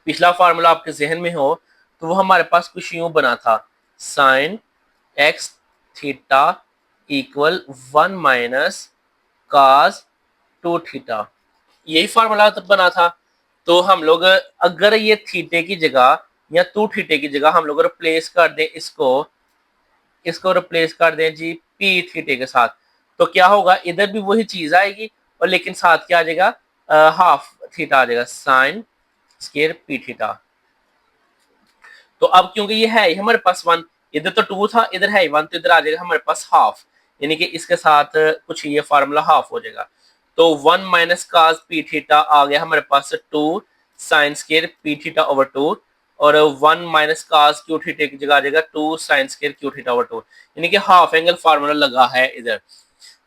पिछला फार्मूला आपके जहन में हो तो वो हमारे पास कुछ यूं बना था, sine x theta equal 1 minus काज 2 थीटा, यही फार्मूला तब बना था। तो हम लोग अगर ये थीटे की जगह या 2 थीटे की जगह हम लोग रिप्लेस कर दें इसको इसको रिप्लेस कर दें जी पी थीटा के साथ, तो क्या होगा, इधर भी वही चीज आएगी और लेकिन साथ क्या आ जाएगा, हाफ थीटा आ जाएगा, साइन स्क्वायर पी थीटा। तो अब क्योंकि ये है हमारे पास वन, इधर तो टू था, इधर है वन, तो इधर आ जाएगा हमारे पास हाफ, यानी कि इसके साथ कुछ ये फार्मूला हाफ हो जाएगा। तो one minus cos p theta आ गया हमारे पास two sine square p theta over two, और one minus cos q theta की जगह आ जाएगा two sine square q theta over two, यानी कि हाफ एंगल फार्मूला लगा है इधर।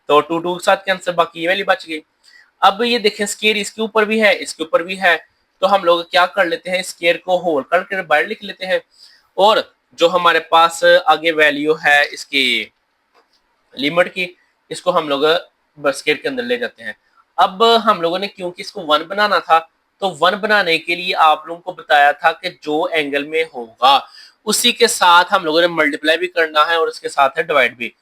तो टू टू के साथ कैंसिल, बाकी ये वाली बच गई। अब ये देखें स्केयर इसके ऊपर भी है, इसके ऊपर भी है, तो हम लोग क्या कर लेते हैं, स्केयर को होल करके बाहर लिख लेते हैं, और जो हमारे पास आगे वैल्यू है इसकी लिमिट की, इसको हम लोग स्केयर के अंदर ले जाते हैं। अब हम लोगों ने क्योंकि इसको वन बनाना था, तो वन बनाने के लिए आप लोगों को बताया था कि जो एंगल में होगा उसी के साथ हम लोगों ने मल्टीप्लाई भी करना है और उसके साथ है डिवाइड भी।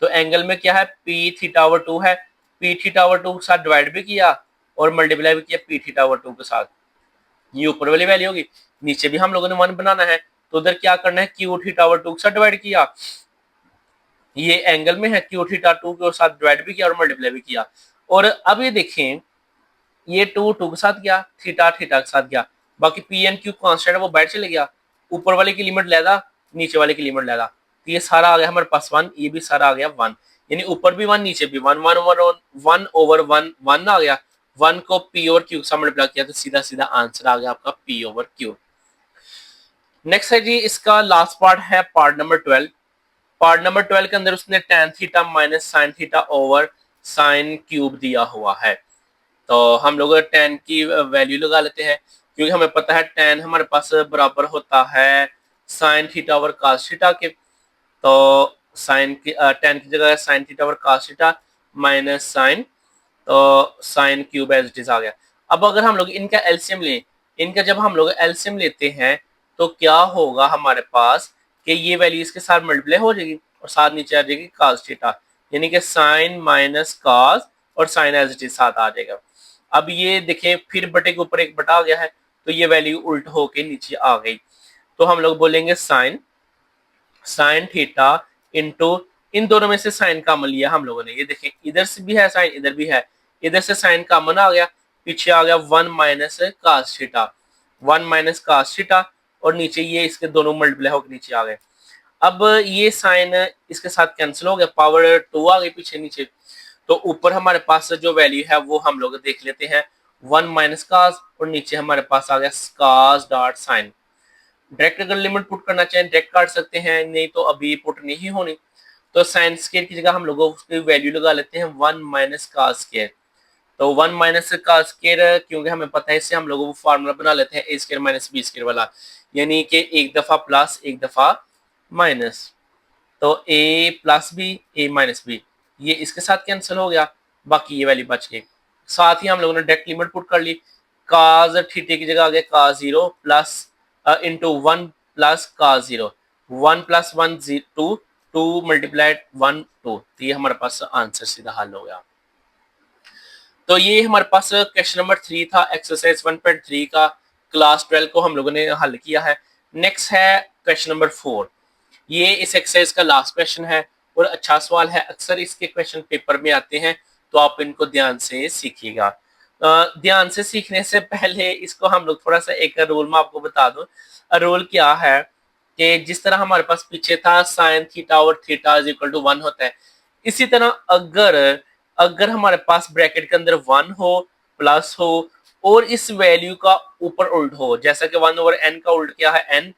तो एंगल में क्या है, पी थीटा ओवर टू है, पी थीटा ओवर टू के साथ डिवाइड भी किया और मल्टीप्लाई भी किया पी थीटा ओवर टू के साथ, ये ऊपर वाली वैल्यू होगी। नीचे भी हम लोगों ने वन बनाना है, तो उधर क्या करना है, क्यू थीटा ओवर टू के साथ डिवाइड किया, ये एंगल में है, क्यू थीटा टू के साथ डिवाइड भी किया और मल्टीप्लाई भी किया। और अब ये देखें, ये टू टू के साथ गया, थीटा थीटा के साथ गया, बाकी पी एन क्यू कॉन्स्टेंट है वो बाहर चले गया, ऊपर वाले की लिमिट लेदा, नीचे वाले की लिमिट लेदा, तो ये सारा आ गया हमारे पास वन, ये भी सारा आ गया वन, यानी ऊपर भी वन नीचे भी one, one over one over one, one आ गया, वन को पी ओवर क्यू से मल्टीप्लाई किया तो सीधा सीधा आंसर आ गया आपका पी ओवर क्यू। नेक्स्ट है जी इसका लास्ट पार्ट है पार्ट नंबर 12। पार्ट नंबर 12 के अंदर उसने tan theta minus sign theta over sine cube दिया हुआ है। तो हम लोग tan की वैल्यू लगा लेते हैं, क्योंकि हमें पता है tan हमारे पास बराबर होता है sine theta over cos theta के। तो साइन की tan की जगह sine theta over cos theta minus sine, तो sine cube as it is आ गया। अब अगर हम लोग इनका एलसीएम लें, इनका जब हम लोग एलसीएम लेते हैं तो क्या होगा हमारे पास कि ये वैल्यू इसके साथ मल्टीप्लाई हो जाएगी और साथ नीचे आ जाएगी cos थीटा, यानी कि साइन माइनस cos और साइन एज इट इज साथ आ जाएगा। अब ये देखें फिर बटे के ऊपर एक बटा आ गया है, तो ये वैल्यू उल्ट होके नीचे आ गई, तो हम लोग बोलेंगे साइन साइन थीटा इंटू, इन दोनों में से साइन कॉमन लिया हम लोगों ने, ये देखें इधर से भी है साइन, इधर भी है, इधर से साइन कॉमन आ गया, पीछे आ गया one minus cos theta, one minus cos theta, और नीचे ये इसके दोनों मल्टीप्लाई होकर नीचे आ गए। अब ये साइन इसके साथ कैंसिल हो गया, पावर टू आ गई पीछे नीचे, तो ऊपर हमारे पास जो वैल्यू है वो हम लोग देख लेते हैं, वन माइनस कास और नीचे हमारे पास आ गया कास डॉट साइन। डायरेक्ट अगर लिमिट पुट करना चाहें डायरेक्ट काट सकते हैं, नहीं तो अभी पुट नहीं होनी, तो साइन स्क्वायर की जगह हम लोग उसकी वैल्यू लगा लेते हैं वन माइनस कास स्क्वायर। तो वन माइनस का स्क्वायर क्योंकि हमें पता है, इससे हम लोग वो फार्मूला बना लेते हैं ए स्क्वायर माइनस बी स्क्वायर वाला, यानी कि एक दफा प्लस एक दफा माइनस, तो ए प्लस बी ए माइनस बी, ये इसके साथ कैंसिल हो गया, बाकी ये वैल्यू बच गई। साथ ही हम लोगों ने डायरेक्ट लिमिट पुट कर ली, काज थीटे की जगह आ गया cos zero plus into one plus cos zero, one plus one two, two multiplied one two, तो ये हमारे पास आंसर सीधा हल हो गया। तो ये हमारे पास क्वेश्चन नंबर 3 था एक्सरसाइज 1.3 का, क्लास 12 को हम लोगों ने हल किया है। नेक्स्ट है क्वेश्चन नंबर 4, ये इस एक्सरसाइज का लास्ट क्वेश्चन है और अच्छा सवाल है, अक्सर इसके क्वेश्चन पेपर में आते हैं, तो आप इनको ध्यान से सीखिएगा। ध्यान से सीखने से पहले इसको हम लोग थोड़ा सा एक रूल में आपको बता दूं। रूल क्या है कि जिस तरह हमारे पास पीछे था साइन थीटा और थीटा इज इक्वल टू 1 होता है, इसी तरह अगर अगर हमारे पास ब्रैकेट के अंदर 1 हो प्लस हो और इस वैल्यू का ऊपर उल्ट हो, जैसा कि 1 ओवर n का उल्ट क्या है n,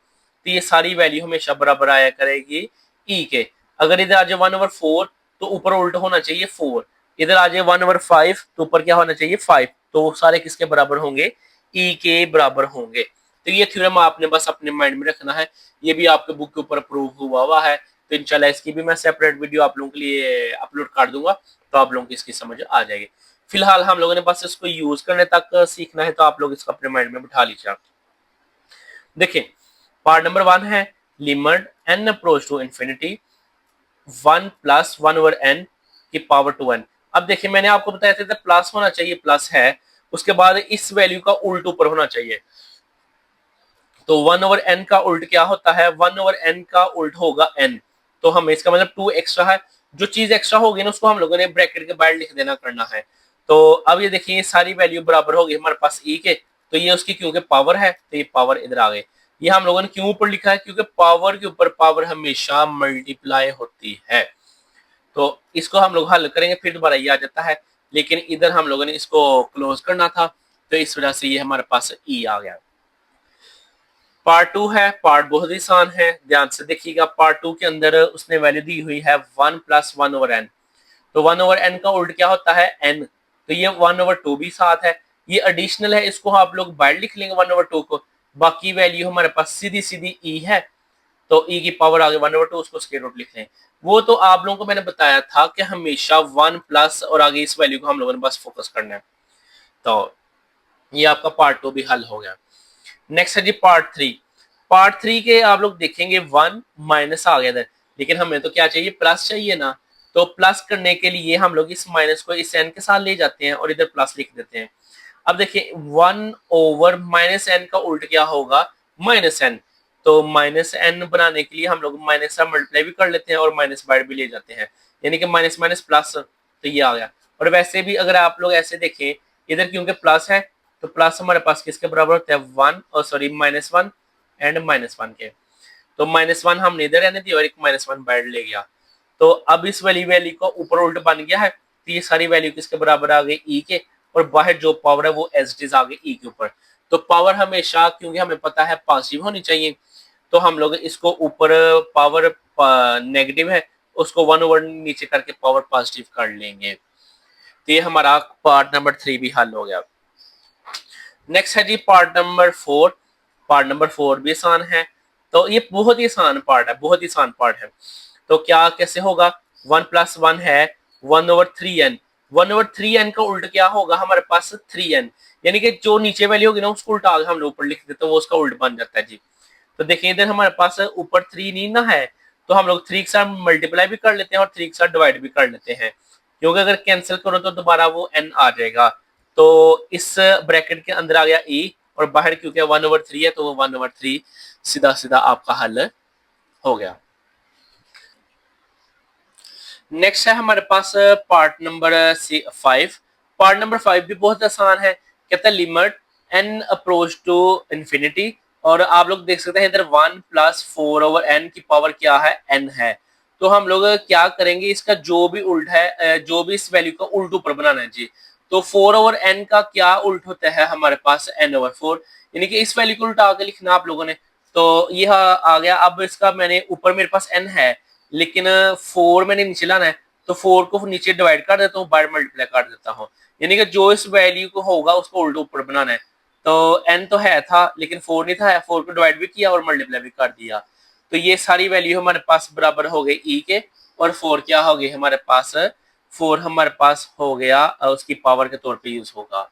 तो ये सारी वैल्यू हमेशा बराबर आया करेगी e के। अगर इधर आ जाए 1 ओवर 4 तो ऊपर उल्ट होना चाहिए 4, इधर आ जाए 1 ओवर 5 तो ऊपर क्या होना चाहिए 5, तो सारे किसके बराबर होंगे, e के बराबर होंगे। तो ये थ्योरम आपने बस अपने माइंड में रखना है, ये भी आपके बुक के ऊपर प्रूव हुआ है, तो इंशाल्लाह इसकी भी मैं सेपरेट वीडियो आप लोगों के लिए अपलोड कर दूंगा, तो आप लोगों को इसकी समझ आ जाएगी। फिलहाल हम लोगों ने बस इसको यूज करने तक सीखना है, तो आप लोग इसको अपने माइंड में बिठा लीजिए। देखिए पार्ट नंबर 1 है limit n approach to infinity 1 plus 1 over n की पावर टू n। अब देखिए मैंने आपको बताया था प्लस होना चाहिए, प्लस है, उसके बाद इस वैल्यू का उल्ट ऊपर होना चाहिए, तो 1 ओवर n का उल्ट क्या होता है, 1 ओवर n का उल्ट होगा n, तो हमें इसका मतलब 2 एक्स्ट्रा है, जो चीज एक्स्ट्रा होगी ना उसको हम लोगों ने ब्रैकेट के बाहर लिख देना करना है। तो अब ये देखिए सारी वैल्यू बराबर होगी हमारे पास ई के, तो ये उसकी क्योंकि पावर है तो ये पावर इधर आ गई। ये हम लोगों ने क्यों ऊपर लिखा है, क्योंकि पावर के ऊपर पावर हमेशा मल्टीप्लाई होती है। तो इसको हम लोग हल करेंगे फिर दोबारा ये आ जाता है, लेकिन इधर हम लोगों ने इसको क्लोज करना था, तो इस वजह से ये हमारे पास ई आ गया। पार्ट 2 है, पार्ट बहुत ही आसान है, ध्यान से देखिएगा। पार्ट 2 के अंदर उसने वैल्यू दी हुई है 1 + 1/n। तो 1/n का उल्ट क्या होता है, n। तो ये 1/2 भी साथ है, ये एडिशनल है, इसको आप लोग बाहर लिख लेंगे 1/2 को। बाकी वैल्यू हमारे पास सीधी सीधी e है, तो e की पावर आगे 1/2, उसको स्क्वायर रूट लिख लें। वो तो आप लोगों को मैंने बताया था कि हमेशा 1 प्लस और आगे इस वैल्यू को हम लोगों ने बस फोकस करना है। तो ये आपका पार्ट 2 भी हल हो गया। नेक्स्ट है जी पार्ट 3। पार्ट 3 के आप लोग देखेंगे 1 माइनस आ गया था, लेकिन हमें तो क्या चाहिए, प्लस चाहिए ना। तो प्लस करने के लिए हम लोग इस माइनस को इस n के साथ ले जाते हैं और इधर प्लस लिख देते हैं। अब देखिए 1/-n का उल्ट क्या होगा, -n। तो -n बनाने के लिए हम लोग माइनस से मल्टीप्लाई भी कर लेते हैं और माइनस बाहर भी ले जाते हैं, यानी कि माइनस माइनस प्लस, तो ये आ गया। और वैसे भी अगर आप लोग ऐसे देखें, इधर क्योंकि प्लस है तो प्लस हमारे पास किसके बराबर होता है, -1 एंड -1 के। तो -1 हमने इधर रहने दिया और एक -1 बाहर ले गया। तो अब इस वाली वैल्यू का ऊपर उल्ट बन गया है, तो ये सारी वैल्यू किसके बराबर आ गई, ई के, और बाहर जो पावर है वो एज इट इज आ गई ई के ऊपर। तो पावर हमेशा क्योंकि हमें पता है पॉजिटिव होनी चाहिए, तो हम लोग इसको ऊपर पावर नेगेटिव है उसको 1/, नीचे करके पावर पॉजिटिव कर लेंगे। तो ये हमारा पार्ट नंबर 3 भी हल हो गया। नेक्स्ट है जी पार्ट नंबर 4। पार्ट नंबर 4 भी आसान है, तो ये बहुत ही आसान पार्ट है, बहुत ही आसान पार्ट है। तो क्या कैसे होगा, 1 + 1 है 1/3n। 1/3n का उल्ट क्या होगा हमारे पास 3n, यानी कि जो नीचे वैल्यू होगी ना उसको उल्टा आगे हम लोग ऊपर लिख देते हैं, वो उसका उल्ट बन जाता है जी। तो देखिए इधर हमारे पास ऊपर 3 नहीं ना है, तो हम लोग 3 के साथ मल्टीप्लाई भी कर लेते हैं और 3 के साथ डिवाइड भी कर लेते हैं, क्योंकि अगर कैंसिल करो तो दोबारा वो n आ जाएगा। तो इस ब्रैकेट के अंदर आ गया e, और बाहर क्योंकि 1/3 है तो वो 1/3 सीधा सीधा आपका हल हो गया। नेक्स्ट है हमारे पास पार्ट नंबर 5। पार्ट नंबर 5 भी बहुत आसान है, कहता है limit n approach to infinity, और आप लोग देख सकते हैं इधर 1 + 4/n की पावर क्या है, n है। तो हम लोग क्या करेंगे, इसका जो भी उल्ट है, जो भी इस वैल्यू का उल्ट ऊपर बनाना है जी। तो 4/n का क्या उल्ट होता है हमारे पास n/4, यानी कि इस वैल्यू को उल्टा के लिखना आप लोगों ने। तो यह आ गया। अब इसका मैंने ऊपर मेरे पास n है, लेकिन 4 मैंने नीचे लाना है, तो 4 को नीचे डिवाइड कर देता हूँ, बाहर मल्टीप्लाई कर देता हूँ, यानी कि जो इस वैल्यू को होगा उसको उल्टा ऊपर बनाना है। तो n तो है था लेकिन 4 नहीं था, 4 को डिवाइड भी किया और मल्टीप्लाई भी कर दिया। तो ये सारी वैल्यू हमारे पास बराबर हो गई ई के, और 4 क्या हो गई हमारे पास, 4 हमारे पास हो गया उसकी पावर के तौर पे यूज होगा।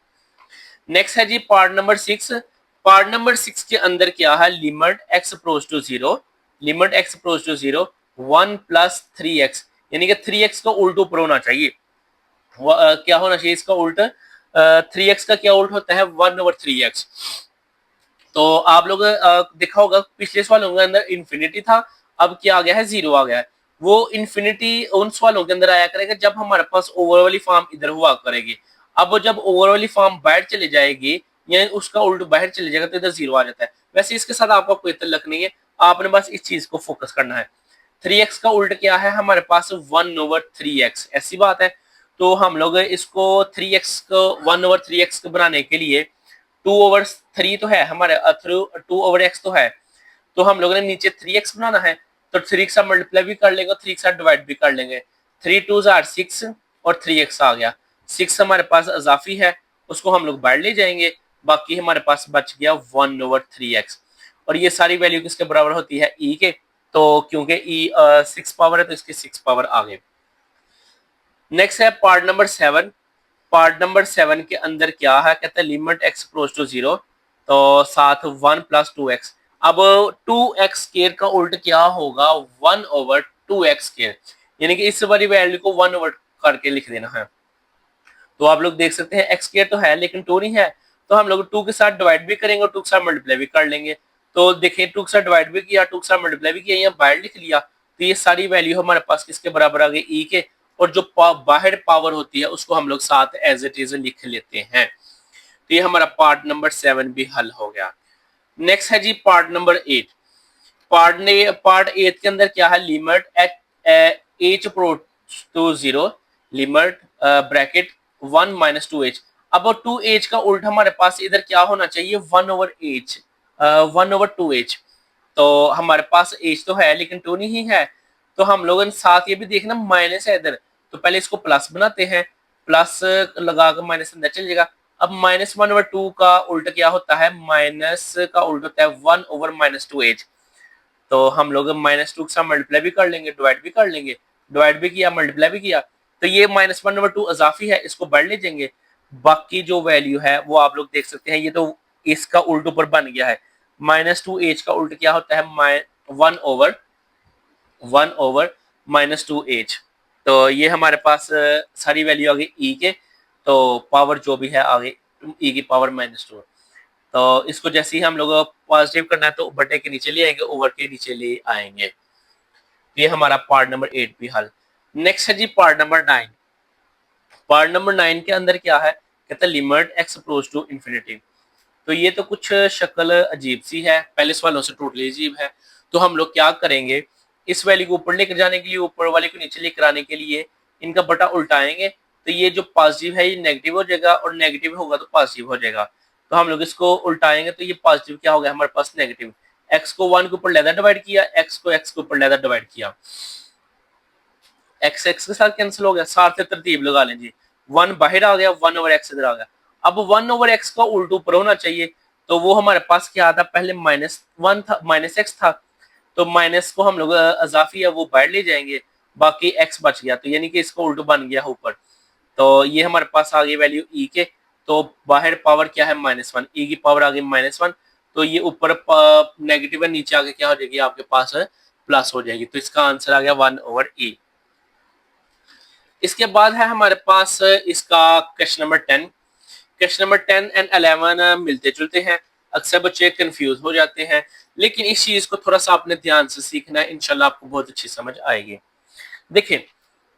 नेक्स्ट है जी पार्ट नंबर 6। पार्ट नंबर 6 के अंदर क्या है, limit x approach to 0, limit x approach to 0 1 + 3x, यानी कि 3x का उल्ट ऊपर होना चाहिए। क्या होना चाहिए इसका उल्ट, 3x का क्या उल्ट होता है, 1/3x। तो आप लोग देखा होगा पिछले सवालों के अंदर इन्फिनिटी था, अब क्या आ गया है, 0 आ गया है। वो इन्फिनिटी उन सवालों के अंदर आया करेगा जब हमारे पास ओवर वाली फॉर्म इधर हुआ करेगी। अब जब ओवर वाली फॉर्म बाहर चले जाएगी या उसका उल्ट बाहर चले जाएगा तो इधर 0 आ जाता है। वैसे इसके साथ आपका कोई तल्लक नहीं है, आपने बस इस चीज को फोकस करना है। 3x का उल्ट क्या है हमारे पास, 1/3x, ऐसी बात है। तो हम लोग इसको 3x को 1/3x को बनाने के लिए 2/3 तो है हमारे, 2/x तो है, तो हम लोगों ने नीचे 3x बनाना है, तो 3 के साथ मल्टीप्लाई भी कर लेंगे, 3 के साथ डिवाइड भी कर लेंगे। 3 2 आर 6 और 3x आ गया। 6 हमारे पास इजाफी है, उसको हम लोग बाहर ले जाएंगे, बाकी हमारे पास बच गया 1/3x। और ये सारी वैल्यू किसके बराबर होती है, e के। तो क्योंकि e 6 पावर है तो इसकी 6 पावर आ गई। नेक्स्ट है पार्ट नंबर 7। पार्ट नंबर 7 के अंदर क्या है, कहते हैं लिमिट x अप्रोच टू 0, तो साथ 1 + 2x। अब 2x स्क्वायर का उल्ट क्या होगा, 1/2x², यानी कि इस वाली वैल्यू को 1 ओवर करके लिख देना है। तो आप लोग देख सकते हैं x² तो है लेकिन 2 नहीं है, तो हम लोग 2 के साथ डिवाइड भी करेंगे और 2 के साथ मल्टीप्लाई भी कर लेंगे। तो देखिए 2 के साथ डिवाइड भी किया, 2 के साथ मल्टीप्लाई भी किया, यहाँ बाहर लिख लिया, तो ये सारी वैल्यू हमारे पास किसके बराबर आ गई, ई के, और जो बाहर पावर होती है उसको हम लोग साथ एज इट इज लिख लेते हैं। तो ये हमारा पार्ट नंबर 7 भी हल हो गया। नेक्स्ट है जी पार्ट नंबर 8। पार्ट 8 के अंदर क्या है, limit h approach to 0, limit bracket 1 minus 2h। अब 2h का उल्टा हमारे पास इधर क्या होना चाहिए, 1/h, 1/2h। तो हमारे पास h तो है लेकिन 2 नहीं है, तो हम लोग साथ ये भी देखना माइनस है इधर, तो पहले इसको प्लस बनाते हैं, प्लस लगा कर माइनस अंदर चल जाएगा। अब -1/2 का उल्टा क्या होता है, माइनस का उल्टा होता है 1/-2h। तो हम लोग -2 के साथ मल्टीप्लाई भी कर लेंगे, डिवाइड भी कर लेंगे, डिवाइड भी किया मल्टीप्लाई भी किया, तो ये -1/2 अजाफी है, इसको बढ़ ले जाएंगे। बाकी जो वैल्यू है वो आप लोग देख सकते हैं, ये तो इसका उल्ट ऊपर बन गया है। -2h का उल्ट क्या होता है, 1/-2h। तो ये हमारे पास सारी वैल्यू आ गई ई के, तो पावर जो भी है आगे ई की पावर -2। तो इसको जैसे ही हम लोग पॉजिटिव करना है तो बटे के नीचे ले आएंगे, ओवर के नीचे ले आएंगे। ये हमारा पार्ट नंबर 8 भी हल। नेक्स्ट है जी पार्ट नंबर 9। पार्ट नंबर 9 के अंदर क्या है, कहता है limit x approach to infinity. तो ये तो कुछ शक्ल अजीब सी है, पहले सवालों से टोटली अजीब है। तो हम लोग क्या करेंगे, इस वैल्यू को ऊपर लेकर जाने के लिए, ऊपर वाले को नीचे लेकर आने के लिए इनका बटा उल्टाएंगे, तो ये जो पॉजिटिव है ये नेगेटिव हो जाएगा, और नेगेटिव होगा तो पॉजिटिव हो जाएगा। तो हम लोग इसको उल्टाएंगे तो ये पॉजिटिव क्या हो गया हमारे पास, नेगेटिव। एक्स को 1 के ऊपर लेदा डिवाइड किया, एक्स को एक्स के ऊपर लेदा डिवाइड किया, एक्स एक्स के साथ कैंसिल हो गया, साथ तरतीब लगा लें जी। 1 बाहर आ गया, 1/x इधर आ गया। अब 1/x का उल्ट ऊपर होना चाहिए, तो वो हमारे पास क्या था, पहले -1 था, -x था, तो माइनस को हम लोग अजाफी है वो बाहर ले जाएंगे, बाकी x बच गया, तो यानी कि इसका उल्ट बन गया ऊपर। तो ये हमारे पास आ गई वैल्यू e के, तो बाहर पावर क्या है, -1, e की पावर आ गई -1, तो ये ऊपर नेगेटिव है, नीचे आगे क्या हो जाएगी आपके पास प्लस हो जाएगी। तो इसका आंसर आ गया 1/e। इसके बाद है हमारे पास इसका question number 10। Question number 10 and 11 मिलते जुलते हैं, अक्सर बच्चे कंफ्यूज हो जाते हैं, लेकिन इस चीज को थोड़ा सा आपने ध्यान से सीखना है, इंशाल्लाह आपको बहुत अच्छी समझ आएगी। देखिए,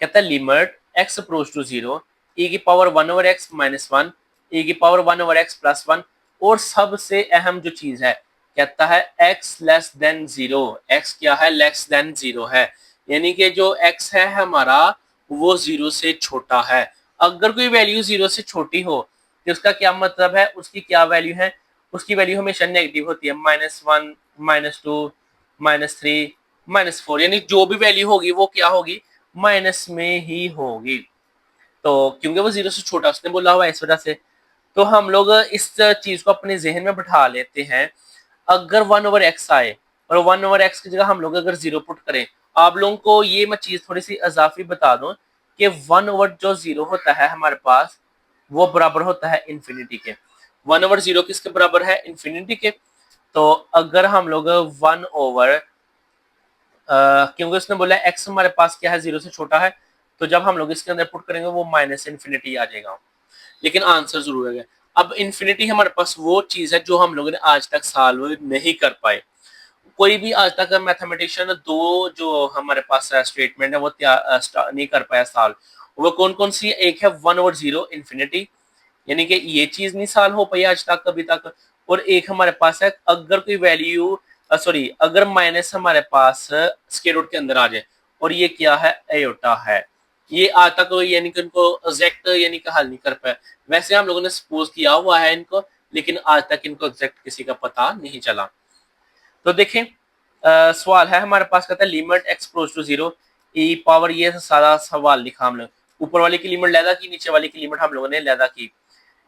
कहता है limit x approach to 0, e की पावर 1/x -1, e की पावर 1/x +1, और सबसे अहम जो चीज है, कहता है x लेस देन 0। x क्या है, लेस देन 0 है, यानी कि जो x है हमारा वो 0 से छोटा है। अगर कोई वैल्यू 0 से छोटी हो तो उसका क्या मतलब है, उसकी क्या वैल्यू है, उसकी वैल्यू हमेशा नेगेटिव होती है, -1, -2, -3, -4, यानी जो भी वैल्यू होगी वो क्या होगी, माइनस में ही होगी। तो क्योंकि वो 0 से छोटा उसने बोला हुआ है, इस वजह से। तो हम लोग इस चीज को अपने जहन में बिठा लेते हैं, अगर 1/x आए और 1/x की जगह हम लोग अगर 0 पुट करें, आप लोगों को ये मैं चीज थोड़ी सी अजाफी बता दूं कि 1/0 होता है हमारे पास, वो बराबर होता है इन्फिनिटी के। 1/0 किसके बराबर है, इन्फिनिटी के। तो अगर हम लोग 1/, क्योंकि उसने बोला एक्स हमारे पास क्या है, 0 से छोटा है, तो जब हम लोग इसके अंदर पुट करेंगे वो -इन्फिनिटी आ जाएगा, लेकिन आंसर जरूर है। अब इन्फिनिटी हमारे पास वो चीज है जो हम लोगों ने आज तक सॉल्व नहीं कर पाए। कोई भी आज तक मैथमेटिशियन दो जो हमारे पास स्टेटमेंट है वो नहीं कर पाया सॉल्व। वो कौन कौन सी, एक है 1/0 इन्फिनिटी, यानी कि ये चीज नहीं सॉल्व हो पाई आज तक कभी तक, और एक हमारे पास है अगर कोई वैल्यू, सॉरी, अगर माइनस हमारे पास स्क्वायर रूट के अंदर आ जाए, और ये क्या है, एयोटा है। ये आज तक यानी कि उनको एग्जैक्ट यानी कि हल नहीं कर पाए। वैसे हम लोगों ने सपोज किया हुआ है इनको, लेकिन आज तक इनको एग्जैक्ट किसी का पता नहीं चला। तो देखें, सवाल है हमारे पास, कहता है limit x approach to 0, e power, ये सारा सवाल लिखा हम लोग, ऊपर वाले की लिमिट लैदा की, नीचे वाले की लिमिट हम लोगों ने लैदा की।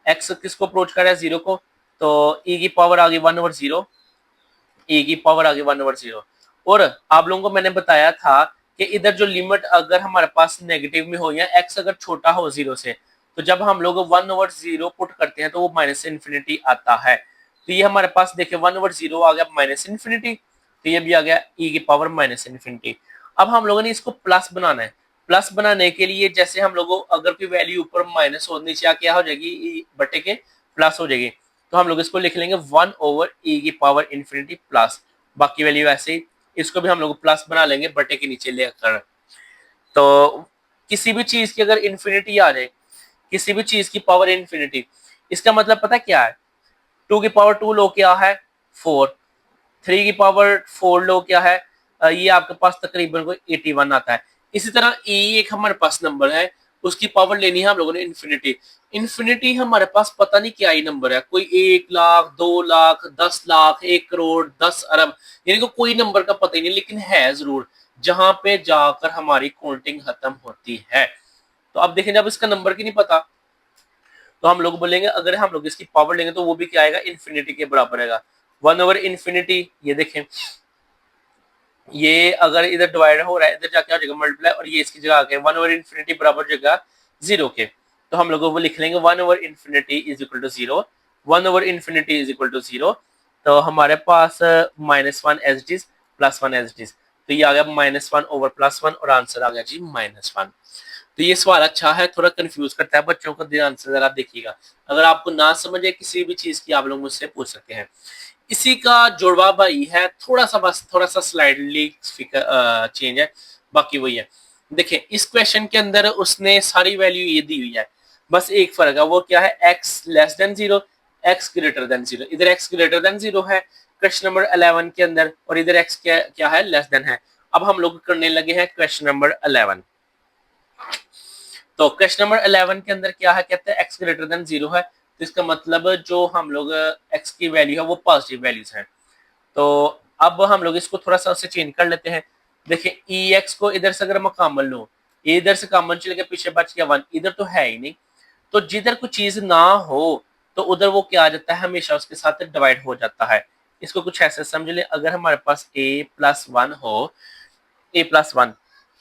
एक्स किसको अप्रोच कर रहा है, 0 को, तो ई की पावर आ गई 1/0, ए की पावर आ गई 1/0। और आप लोगों को मैंने बताया था कि इधर जो लिमिट अगर हमारे पास नेगेटिव में हो या एक्स अगर छोटा हो 0 से, तो जब हम लोग 1/0 पुट करते हैं तो वो माइनस इन्फिनिटी आता है। तो ये हमारे पास देखिए 1/0 आ गया -इन्फिनिटी, तो ये भी आ गया ई की पावर -इन्फिनिटी। अब हम लोगों ने इसको प्लस बनाना है। प्लस बनाने के लिए जैसे हम लोगों अगर कोई वैल्यू ऊपर माइनस हो, नीचे क्या हो जाएगी, ई बटे के प्लस हो जाएगी। तो हम लोग इसको लिख लेंगे 1/e की पावर इन्फिनिटी प्लस, बाकी वैल्यू ऐसे ही इसको भी हम लोग प्लस बना लेंगे बटे के नीचे लेकर। तो किसी भी चीज की अगर इन्फिनिटी आ जाए, किसी भी चीज की पावर इन्फिनिटी, इसका मतलब पता क्या है, 2 की पावर 2 लो क्या है 4, 3 की पावर 4 लो क्या है, ये आपके पास तकरीबन कोई 81 आता है। इसी तरह e एक हमारे पास नंबर है, उसकी पावर लेनी है हम लोगों ने इन्फिनिटी। इन्फिनिटी हमारे पास पता नहीं क्या ही नंबर है, कोई 1 लाख 2 लाख 10 लाख 1 करोड़ 10 अरब, यानी कि कोई नंबर का पता ही नहीं, लेकिन है जरूर जहां पे जाकर हमारी काउंटिंग खत्म होती है। तो अब देखें जब इसका नंबर की नहीं पता तो हम लोग बोलेंगे अगर हम लोग इसकी पावर लेंगे तो वो भी क्या आएगा, इन्फिनिटी के बराबर आएगा। 1/इन्फिनिटी, ये देखें ये अगर इधर डिवाइड हो रहा है, इधर जाके आ जाएगा मल्टीप्लाई, और ये इसकी जगह आ गया 1/इन्फिनिटी बराबर जगह 0 के। तो हम लोग वो लिख लेंगे 1/इन्फिनिटी इज इक्वल टू 0, 1/इन्फिनिटी इज इक्वल टू 0। तो हमारे पास -1 as it is, +1 as it is, तो ये आ गया -1/+1 और आंसर आ गया जी -1। तो ये सवाल अच्छा है, थोड़ा कंफ्यूज करता है बच्चों को, ध्यान से जरा देखिएगा। अगर आपको ना समझे किसी भी चीज की आप लोग मुझसे पूछ सकते हैं। इसी का जुड़वा भाई है, थोड़ा सा बस थोड़ा सा स्लाइडली चेंज है, बाकी वही है। देखिए इस क्वेश्चन के अंदर उसने सारी वैल्यू ये दी हुई है, बस एक फर्क है, वो क्या है, x less than 0, x greater than 0। इधर x ग्रेटर देन 0 है क्वेश्चन नंबर 11 के अंदर, और इधर x क्या है, लेस देन है। अब हम लोग करने लगे हैं क्वेश्चन नंबर 11। तो क्वेश्चन नंबर 11 के अंदर क्या है, कहते हैं x ग्रेटर देन 0 है, तो इसका मतलब जो हम लोग x की वैल्यू है वो पॉजिटिव वैल्यूज है। तो अब हम लोग इसको थोड़ा सा उससे चेंज कर लेते हैं। देखिए ex को इधर से अगर मैं कॉमन लूं, इधर से कॉमन चले गया, पीछे बच गया 1, इधर तो है ही नहीं, तो जिधर कोई चीज ना हो तो उधर वो क्या आ जाता है, हमेशा उसके साथ डिवाइड हो जाता है। इसको कुछ ऐसे समझ ले, अगर हमारे पास a+1 हो, a+1,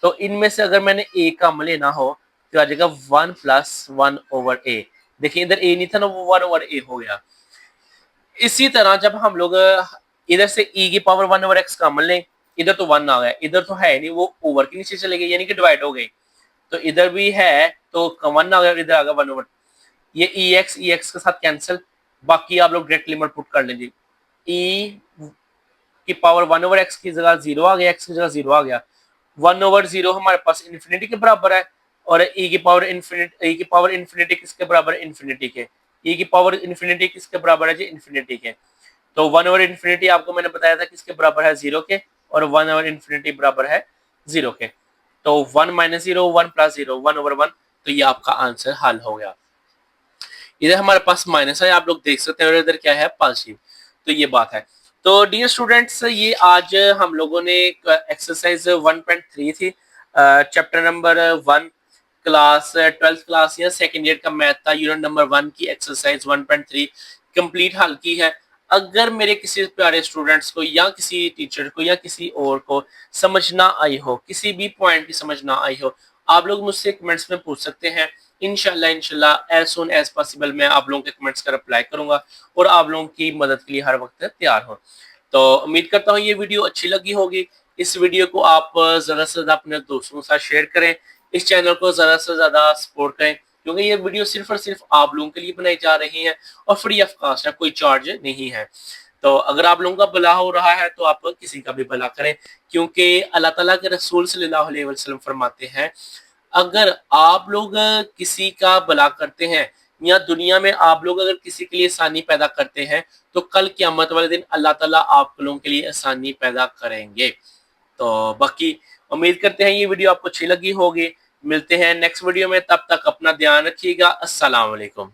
तो इनमें से अगर मैंने a कॉमन लेना हो तो आ जाएगा 1+1/a। देखिए इधर a नहीं था ना, वो 1/a हो गया। इसी तरह जब हम लोग इधर से e की पावर 1/x कॉमन लें, इधर तो 1 आ गया, इधर तो है नहीं, वो ओवर के नीचे चले गए, यानी कि डिवाइड हो गई। तो इधर भी है तो 1 आ गया, इधर आ गया 1/, ये ex के साथ कैंसिल, बाकी आप लोग डायरेक्टली मल्टीप्लाई कर लीजिए। e की पावर 1/x की जगह 0 आ गया, x की जगह 0 आ गया, 1/0 हमारे पास इन्फिनिटी के बराबर है, और e की पावर इन्फिनिटी किसके बराबर है, इन्फिनिटी के। e की पावर इन्फिनिटी किसके बराबर है जी, इन्फिनिटी के। तो 1/इन्फिनिटी आपको मैंने बताया था किसके बराबर है, 0 के, और 1/इन्फिनिटी बराबर है 0 के। तो 1 - 0, 1 + 0, 1/1। तो ये आपका आंसर हल हो गया। इधर हमारे पास माइनस है, आप लोग देख सकते हैं, और इधर क्या है, पॉजिटिव। तो ये बात है। तो डियर स्टूडेंट्स, ये आज हम लोगों ने एक्सरसाइज 1.3 थी, chapter number 1, class 12th class या सेकेंड ईयर का मैथ था, यूनिट नंबर 1 की एक्सरसाइज 1.3 कंप्लीट हल की है। अगर मेरे किसी प्यारे स्टूडेंट्स को या किसी टीचर को या किसी और को समझ ना आई हो, किसी भी पॉइंट की समझ ना आई हो, आप लोग मुझसे कमेंट्स में पूछ सकते हैं। इंशाल्लाह एज सुन एज पॉसिबल मैं आप लोगों के कमेंट्स का रिप्लाई करूंगा और आप लोगों की मदद के लिए हर वक्त तैयार हूं। तो उम्मीद करता हूँ ये वीडियो अच्छी लगी होगी। इस वीडियो को आप ज़्यादा से ज़्यादा अपने दोस्तों के साथ शेयर करें, इस चैनल को ज़्यादा से ज़्यादा सपोर्ट करें, क्योंकि ये वीडियो सिर्फ और सिर्फ आप लोगों के लिए बनाई जा रही है और फ्री ऑफ कॉस्ट है, कोई चार्ज नहीं है। तो अगर आप लोगों का भला हो रहा है तो आप किसी का भी भला करें, क्योंकि अल्लाह ताला के रसूल सल्लल्लाहु अलैहि वसल्लम फरमाते हैं, अगर आप लोग किसी का भला करते हैं या दुनिया में आप लोग अगर किसी के लिए आसानी पैदा करते हैं, तो कल क़यामत वाले दिन अल्लाह ताला आप लोगों के लिए आसानी पैदा करेंगे। तो बाकी उम्मीद करते हैं ये वीडियो आपको अच्छी लगी होगी। मिलते हैं नेक्स्ट वीडियो में, तब तक अपना ध्यान रखिएगा। अस्सलाम वालेकुम।